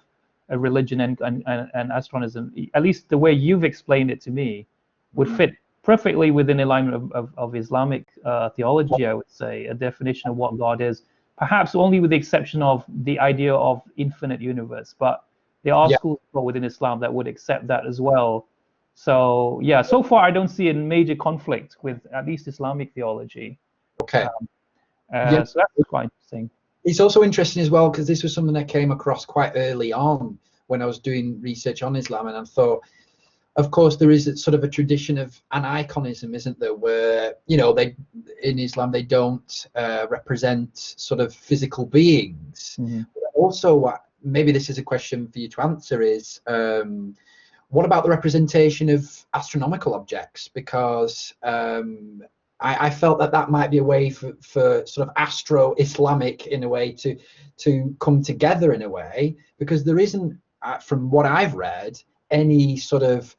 a religion and astronism, at least the way you've explained it to me, would fit perfectly within alignment of Islamic theology. I would say a definition of what God is, perhaps only with the exception of the idea of infinite universe. But there are schools of thought within Islam that would accept that as well. So yeah, so far I don't see a major conflict with at least Islamic theology. Okay. So that's quite interesting. It's also interesting as well, because this was something I came across quite early on when I was doing research on Islam, and I thought, of course, there is sort of a tradition of aniconism, isn't there, where, you know, they in Islam they don't represent sort of physical beings. Also, maybe this is a question for you to answer, is what about the representation of astronomical objects? Because I felt that might be a way for sort of Astro-Islamic, in a way, to come together in a way, because there isn't, from what I've read, any sort of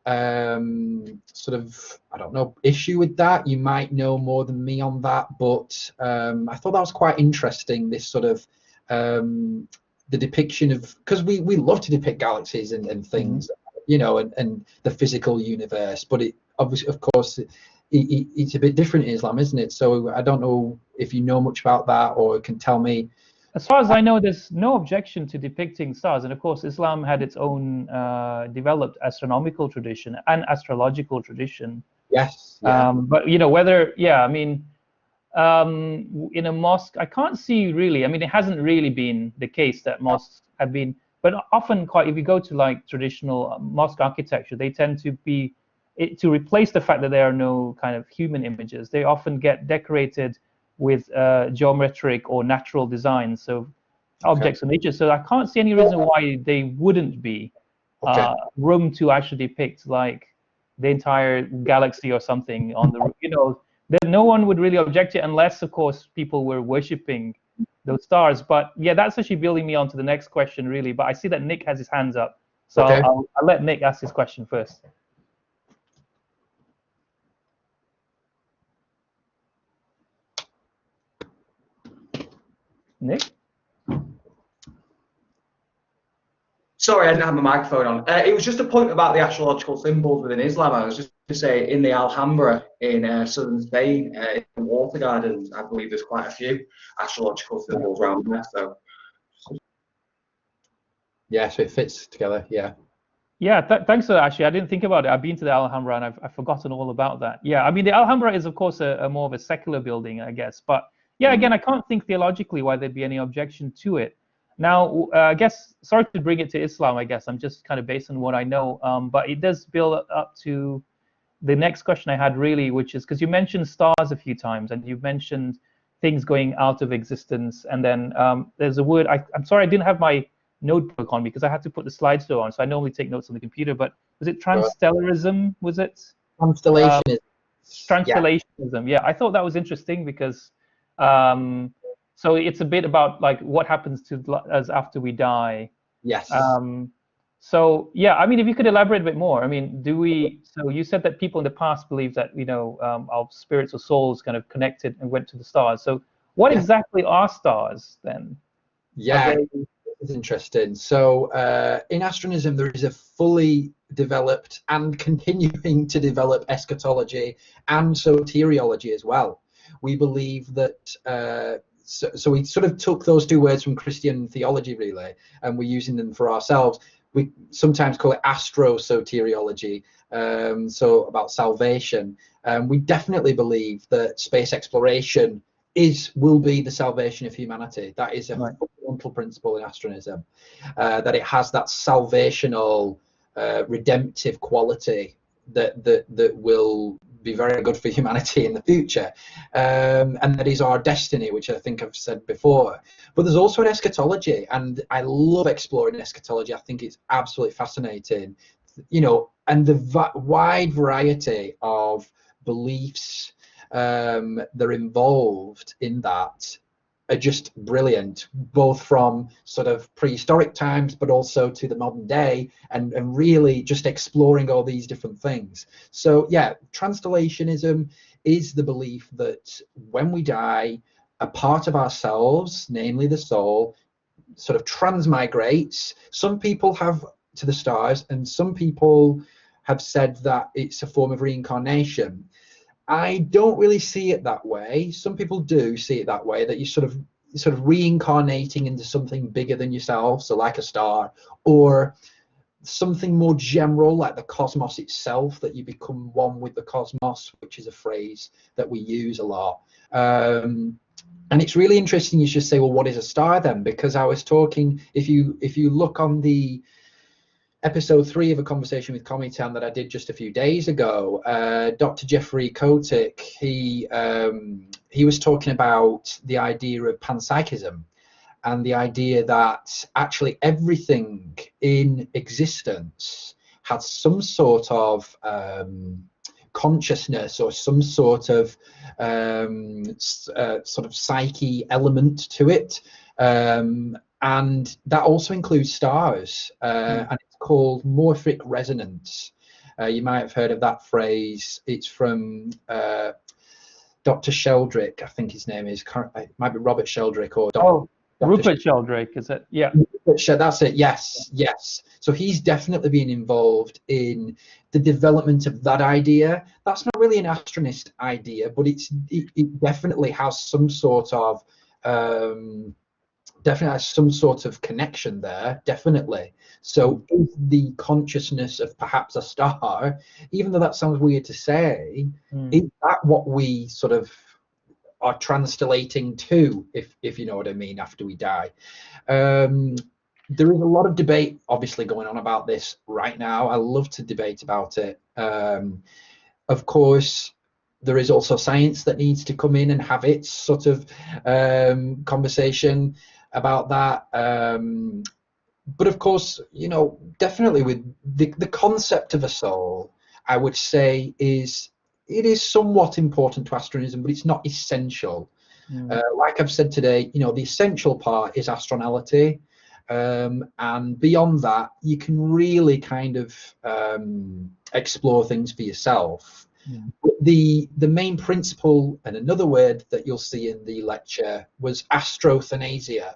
I don't know, issue with that. You might know more than me on that, but I thought that was quite interesting, this sort of the depiction of, because we love to depict galaxies and things, you know, and the physical universe, but it obviously, of course, it's a bit different in Islam, isn't it? So I don't know if you know much about that, or can tell me. As far as I know, there's no objection to depicting stars, and of course Islam had its own developed astronomical tradition and astrological tradition. Yes. Yeah. But you know, whether, I mean, in a mosque, I can't see really. I mean, it hasn't really been the case that mosques have been, but often quite. If you go to like traditional mosque architecture, they tend to be to replace the fact that there are no kind of human images. They often get decorated with geometric or natural designs, so objects of nature. So I can't see any reason why they wouldn't be room to actually depict like the entire galaxy or something on the, you know, then no one would really object to it, unless of course people were worshipping those stars. But yeah, that's actually building me on to the next question really, but I see that Nick has his hands up, so I'll let Nick ask his question first. Nick? Sorry, I didn't have my microphone on. It was just a point about the astrological symbols within Islam. I was just to say, in the Alhambra in southern Spain, in the water gardens, I believe there's quite a few astrological symbols around there. So yeah, so it fits together. Yeah. Yeah, thanks for that. Actually, I didn't think about it. I've been to the Alhambra and I've forgotten all about that. Yeah, I mean, the Alhambra is of course a more of a secular building, I guess. But yeah, again, I can't think theologically why there'd be any objection to it. Now, I guess, sorry to bring it to Islam, I guess, I'm just kind of based on what I know, but it does build up to the next question I had really, which is, because you mentioned stars a few times, and you've mentioned things going out of existence, and then there's a word, I'm sorry, I didn't have my notebook on me because I had to put the slideshow on, so I normally take notes on the computer, but was it transstellarism, was it? Constellationism. Constellationism, yeah, I thought that was interesting because so it's a bit about like what happens to us after we die. Yes. So yeah, I mean, if you could elaborate a bit more. I mean, so you said that people in the past believed that, you know, our spirits or souls kind of connected and went to the stars. So what exactly are stars then? Yeah, it's interesting. So in astronism, there is a fully developed and continuing to develop eschatology and soteriology as well. We believe that so we sort of took those two words from Christian theology, really, and we're using them for ourselves. We sometimes call it astrosoteriology, so about salvation. We definitely believe that space exploration will be the salvation of humanity. That is a fundamental principle in astronism, that it has that salvational, redemptive quality that will be very good for humanity in the future, and that is our destiny, which I think I've said before. But there's also an eschatology, and I love exploring eschatology. I think it's absolutely fascinating, you know, and the wide variety of beliefs that are involved in that are just brilliant, both from sort of prehistoric times but also to the modern day, and really just exploring all these different things. So yeah, translationism is the belief that when we die, a part of ourselves, namely the soul, sort of transmigrates. Some people have to the stars, and some people have said that it's a form of reincarnation. I don't really see it that way. Some people do see it that way, that you sort of reincarnating into something bigger than yourself, so like a star, or something more general like the cosmos itself, that you become one with the cosmos, which is a phrase that we use a lot. And it's really interesting you should say, well, what is a star then? Because I was talking, if you look on the episode 3 of a conversation with Cometan that I did just a few days ago, Dr. Jeffrey Kotick, he was talking about the idea of panpsychism, and the idea that actually everything in existence has some sort of consciousness, or some sort of psyche element to it, and that also includes stars, and it's called morphic resonance. You might have heard of that phrase. It's from Dr. Sheldrick, I think his name is. It might be Robert Sheldrick or Dr. Rupert Sheldrake, is it? Yeah. That's it. Yes, yes. So he's definitely been involved in the development of that idea. That's not really an astronist idea, but it definitely has some sort of connection there, definitely. So is the consciousness of perhaps a star, even though that sounds weird to say, is that what we sort of are translating to, if you know what I mean, after we die? There is a lot of debate obviously going on about this right now. I love to debate about it. Of course, there is also science that needs to come in and have its sort of conversation about that. But of course, you know, definitely with the concept of a soul, I would say it is somewhat important to astronism, but it's not essential. Like I've said today, you know, the essential part is astronality, and beyond that, you can really kind of explore things for yourself. The main principle, and another word that you'll see in the lecture, was astrothanasia,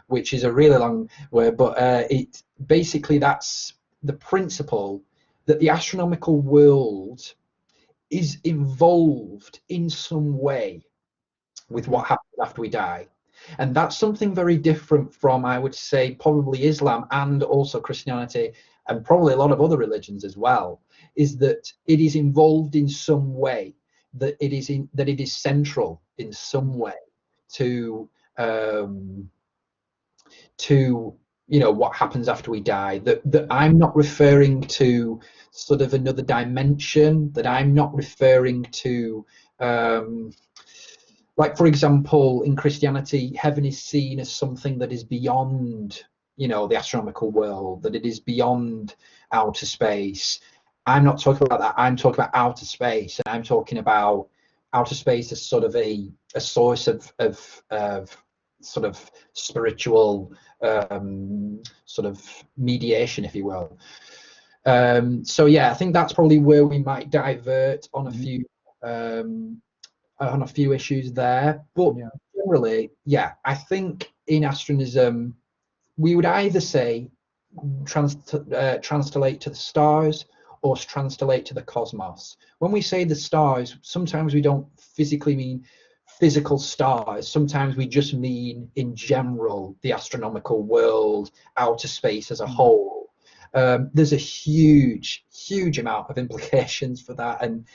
which is a really long word, but it basically, that's the principle that the astronomical world is involved in some way with what happens after we die. And that's something very different from, I would say, probably Islam and also Christianity, and probably a lot of other religions as well, is that it is involved in some way, that it is central in some way to you know, what happens after we die. That I'm not referring to sort of another dimension, that I'm not referring to like, for example, in Christianity, heaven is seen as something that is beyond, you know, the astronomical world, that it is beyond outer space. I'm not talking about that. I'm talking about outer space, and I'm talking about outer space as sort of a source of sort of spiritual sort of mediation, if you will. So yeah, I think that's probably where we might divert on a few issues there. But generally, yeah, I think in astronism we would either say translate to the stars or translate to the cosmos. When we say the stars, sometimes we don't physically mean physical stars. Sometimes we just mean in general the astronomical world, outer space as a whole. There's a huge amount of implications for that, and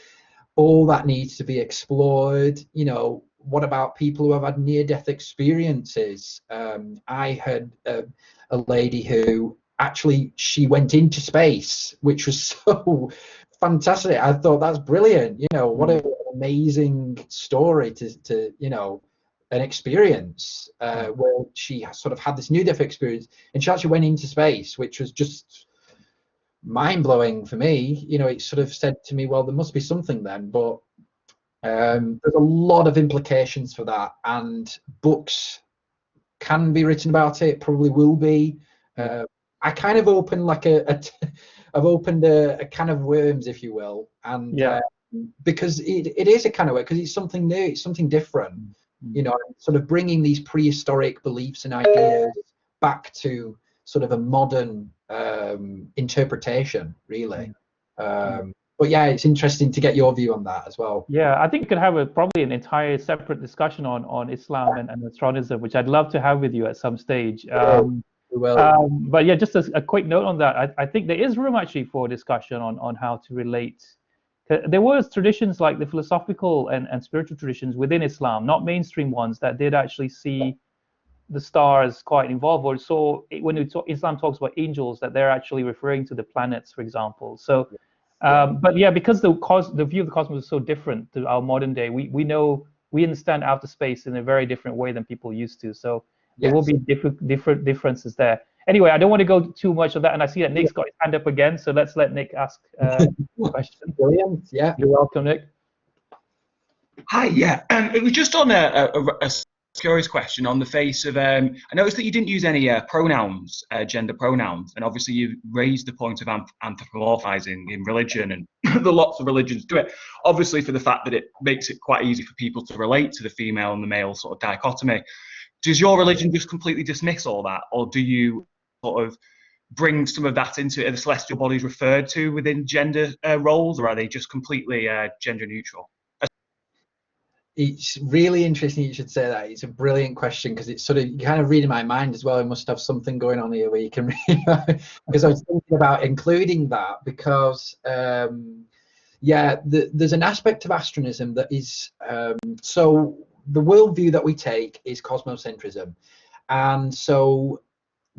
all that needs to be explored. You know, what about people who have had near-death experiences? I had a lady who actually, she went into space, which was so fantastic. I thought that's brilliant. You know, what an amazing story to you know, an experience where she sort of had this near-death experience, and she actually went into space, which was just mind-blowing for me. You know, it sort of said to me, well, there must be something then. But there's a lot of implications for that, and books can be written about it, probably will be. I kind of opened like I've opened a can of worms, if you will, and because it is a can of worms, because it's something new, it's something different. You know, sort of bringing these prehistoric beliefs and ideas back to sort of a modern interpretation, really. But yeah, it's interesting to get your view on that as well. Yeah, I think we could have probably an entire separate discussion on Islam and Astronism, which I'd love to have with you at some stage. But yeah, just a quick note on that. I think there is room actually for discussion on how to relate. There was traditions like the philosophical and spiritual traditions within Islam, not mainstream ones, that did actually see the stars quite involved. Or so when Islam talks about angels, that they're actually referring to the planets, for example. So, but yeah, because the view of the cosmos is so different to our modern day, we understand outer space in a very different way than people used to. So there will be different differences there. Anyway, I don't want to go too much on that, and I see that Nick's got his hand up again, so let's let Nick ask a question. Brilliant. Yeah, you're welcome, Nick. Hi. Yeah, it was just on a curious question on the face of. I noticed that you didn't use any pronouns, gender pronouns, and obviously you raised the point of anthropomorphizing in religion, and there are lots of religions do it. Obviously, for the fact that it makes it quite easy for people to relate to the female and the male sort of dichotomy. Does your religion just completely dismiss all that, or do you sort of bring some of that into it? Are the celestial bodies referred to within gender roles, or are they just completely gender neutral? It's really interesting you should say that. It's a brilliant question, because it's sort of, you kind of reading my mind as well. I must have something going on here where you can read, because I was thinking about including that, because yeah, there's an aspect of astronism that is so the worldview that we take is cosmocentrism, and so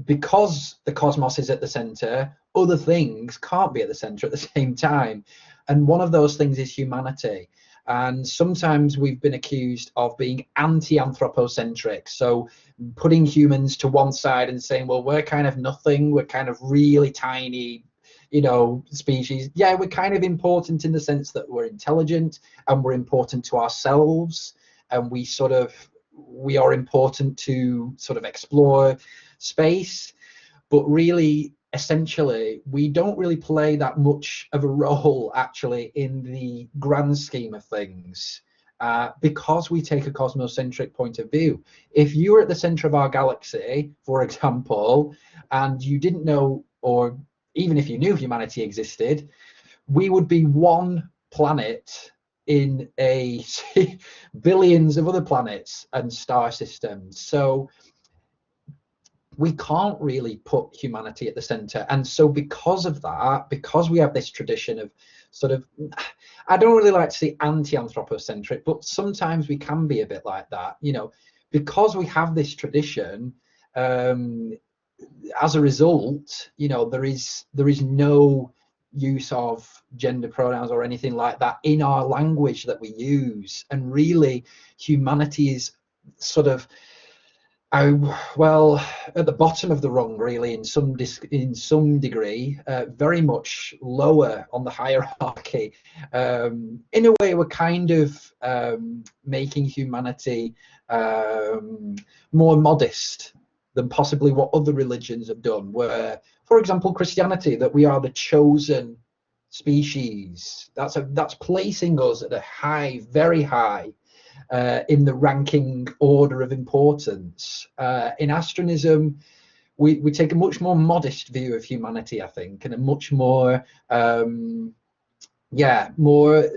because the cosmos is at the center, other things can't be at the center at the same time, and one of those things is humanity. And sometimes we've been accused of being anti-anthropocentric, so putting humans to one side and saying, well, we're kind of nothing, we're kind of really tiny, you know, species. Yeah, we're kind of important in the sense that we're intelligent and we're important to ourselves, and we are important to sort of explore space, but really, essentially, we don't really play that much of a role actually in the grand scheme of things, because we take a cosmocentric point of view. If you were at the center of our galaxy, for example, and you didn't know, or even if you knew humanity existed, we would be one planet in a billions of other planets and star systems. So we can't really put humanity at the center. And so because of that, because we have this tradition of sort of, I don't really like to say anti-anthropocentric, but sometimes we can be a bit like that, you know, because we have this tradition, as a result, you know, there is no use of gender pronouns or anything like that in our language that we use. And really, humanity is sort of, well, at the bottom of the rung, really, in some degree, very much lower on the hierarchy. In a way, we're kind of making humanity more modest than possibly what other religions have done, where, for example, Christianity, that we are the chosen species. That's placing us at a high, very high, in the ranking order of importance. In astronism, we take a much more modest view of humanity, I think, and a much more, more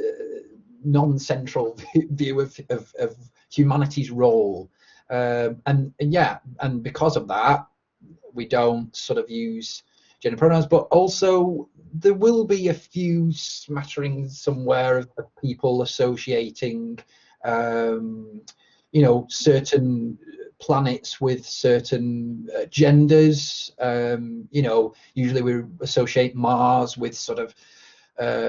non-central view of humanity's role, and yeah, and because of that, we don't sort of use gender pronouns, but also there will be a few smatterings somewhere of people associating, you know, certain planets with certain genders. You know, usually we associate Mars with sort of,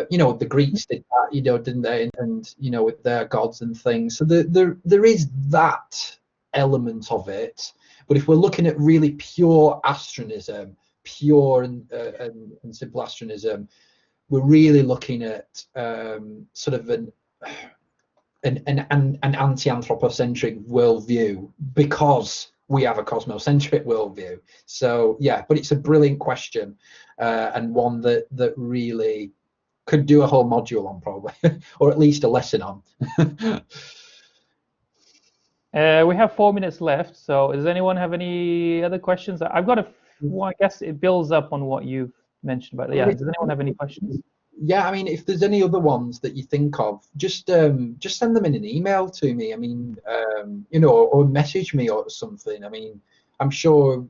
you know, the Greeks did that, you know, didn't they? And you know, with their gods and things. So there is that element of it. But if we're looking at really pure astronism, pure and simple astronism, we're really looking at sort of an anti-anthropocentric worldview, because we have a cosmocentric worldview. So yeah, but it's a brilliant question, and one that really could do a whole module on, probably, or at least a lesson on. We have 4 minutes left, so does anyone have any other questions? I've got well, I guess it builds up on what you've mentioned, but yeah, does anyone have any questions? Yeah, I mean, if there's any other ones that you think of, just send them in an email to me. I mean, you know, or message me or something. I mean, I'm sure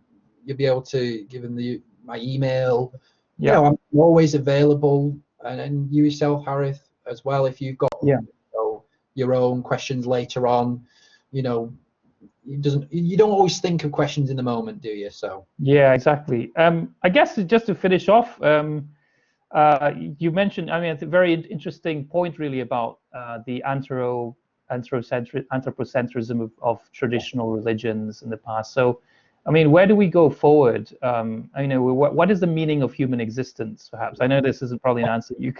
you'll be able to, given my email. Yeah. You know, I'm always available, and you yourself, Harith, as well. If you've got you know, your own questions later on, you know, you don't always think of questions in the moment, do you? So yeah, exactly. I guess just to finish off, you mentioned, I mean, it's a very interesting point really about the anthropocentrism of traditional religions in the past. So, I mean, where do we go forward? I know, what is the meaning of human existence, perhaps? I know this isn't probably an answer you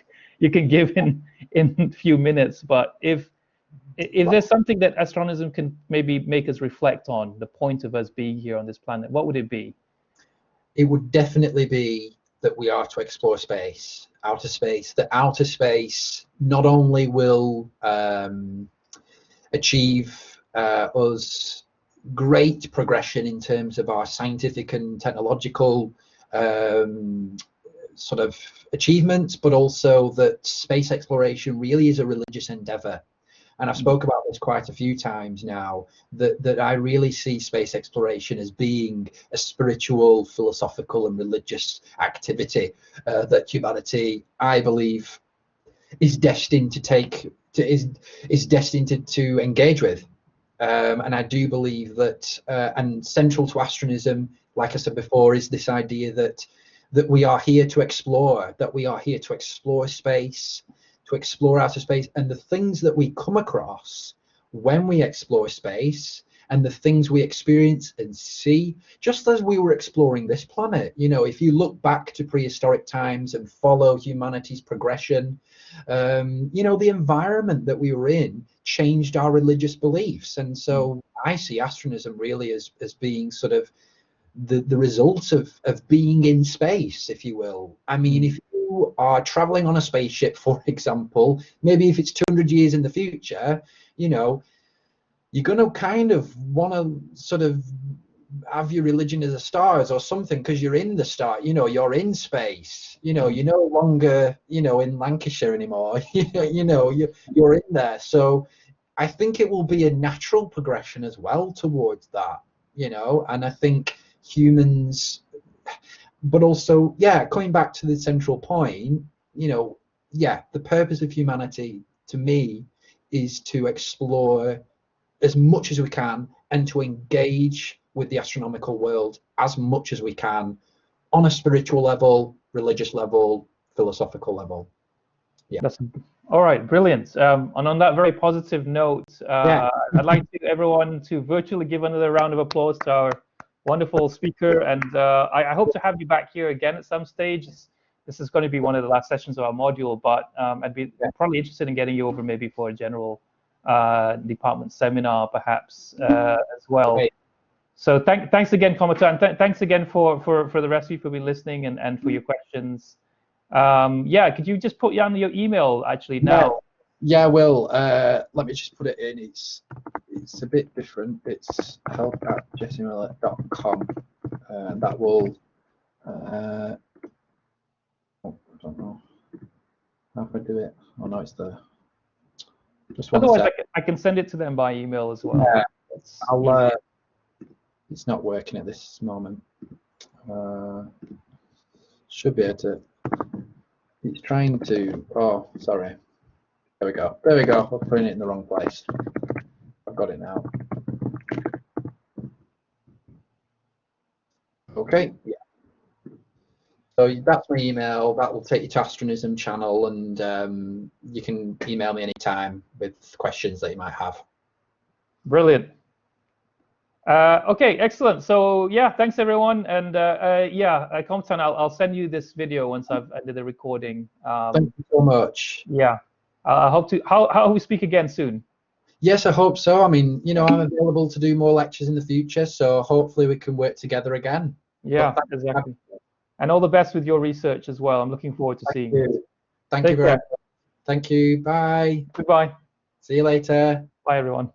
can give in a few minutes, but if there's something that astronism can maybe make us reflect on, the point of us being here on this planet, what would it be? It would definitely be that we are to explore space, outer space. That outer space not only will achieve us great progression in terms of our scientific and technological sort of achievements, but also that space exploration really is a religious endeavor. And I've spoke about this quite a few times now, that I really see space exploration as being a spiritual, philosophical and religious activity that humanity, I believe, is destined to is destined to engage with. And I do believe that, and central to astronism, like I said before, is this idea that we are here to explore, that we are here to explore space, to explore outer space, and the things that we come across when we explore space, and the things we experience and see, just as we were exploring this planet. You know, if you look back to prehistoric times and follow humanity's progression, you know, the environment that we were in changed our religious beliefs. And so I see astronism really as being sort of the result of being in space, if you will. I mean, if you are traveling on a spaceship, for example, maybe if it's 200 years in the future, you know, you're going to kind of want to sort of have your religion as the stars or something, because you're in the star, you know, you're in space, you know, you're no longer, you know, in Lancashire anymore. You know, you're in there. So I think it will be a natural progression as well towards that, you know. And I think humans, but also, yeah, coming back to the central point, you know, yeah, the purpose of humanity to me is to explore as much as we can and to engage with the astronomical world as much as we can on a spiritual level, religious level, philosophical level. Yeah. That's all right, brilliant. And on that very positive note, I'd like everyone to virtually give another round of applause to our wonderful speaker, and I hope to have you back here again at some stage. This is going to be one of the last sessions of our module, but I'd be probably interested in getting you over maybe for a general department seminar, perhaps, as well. Great. So thanks again, Cometan. Thanks again for the rest of you for being listening and for your questions. Yeah, could you just put down your email actually now? Yeah, well, let me just put it in. It's a bit different. It's help@jessemiller.com. That will, I don't know how if I do it. Oh no, it's there. Just one Otherwise, sec. I can send it to them by email as well. Yeah, It's I'll. It's not working at this moment. Should be able to. It's trying to. Oh, sorry. There we go. There we go. I'm putting it in the wrong place. I've got it now. Okay. Yeah. So that's my email. That will take you to Astronism channel, and you can email me anytime with questions that you might have. Brilliant. Okay, excellent. So yeah, thanks everyone, and Cometan, I'll send you this video once I've ended the recording. Thank you so much. Yeah, I hope to. How we speak again soon. Yes, I hope so. I mean, you know, I'm available to do more lectures in the future, so hopefully we can work together again. Yeah, exactly. And all the best with your research as well. I'm looking forward to seeing it. Thank you very much. Thank you. Bye. Goodbye. See you later. Bye, everyone.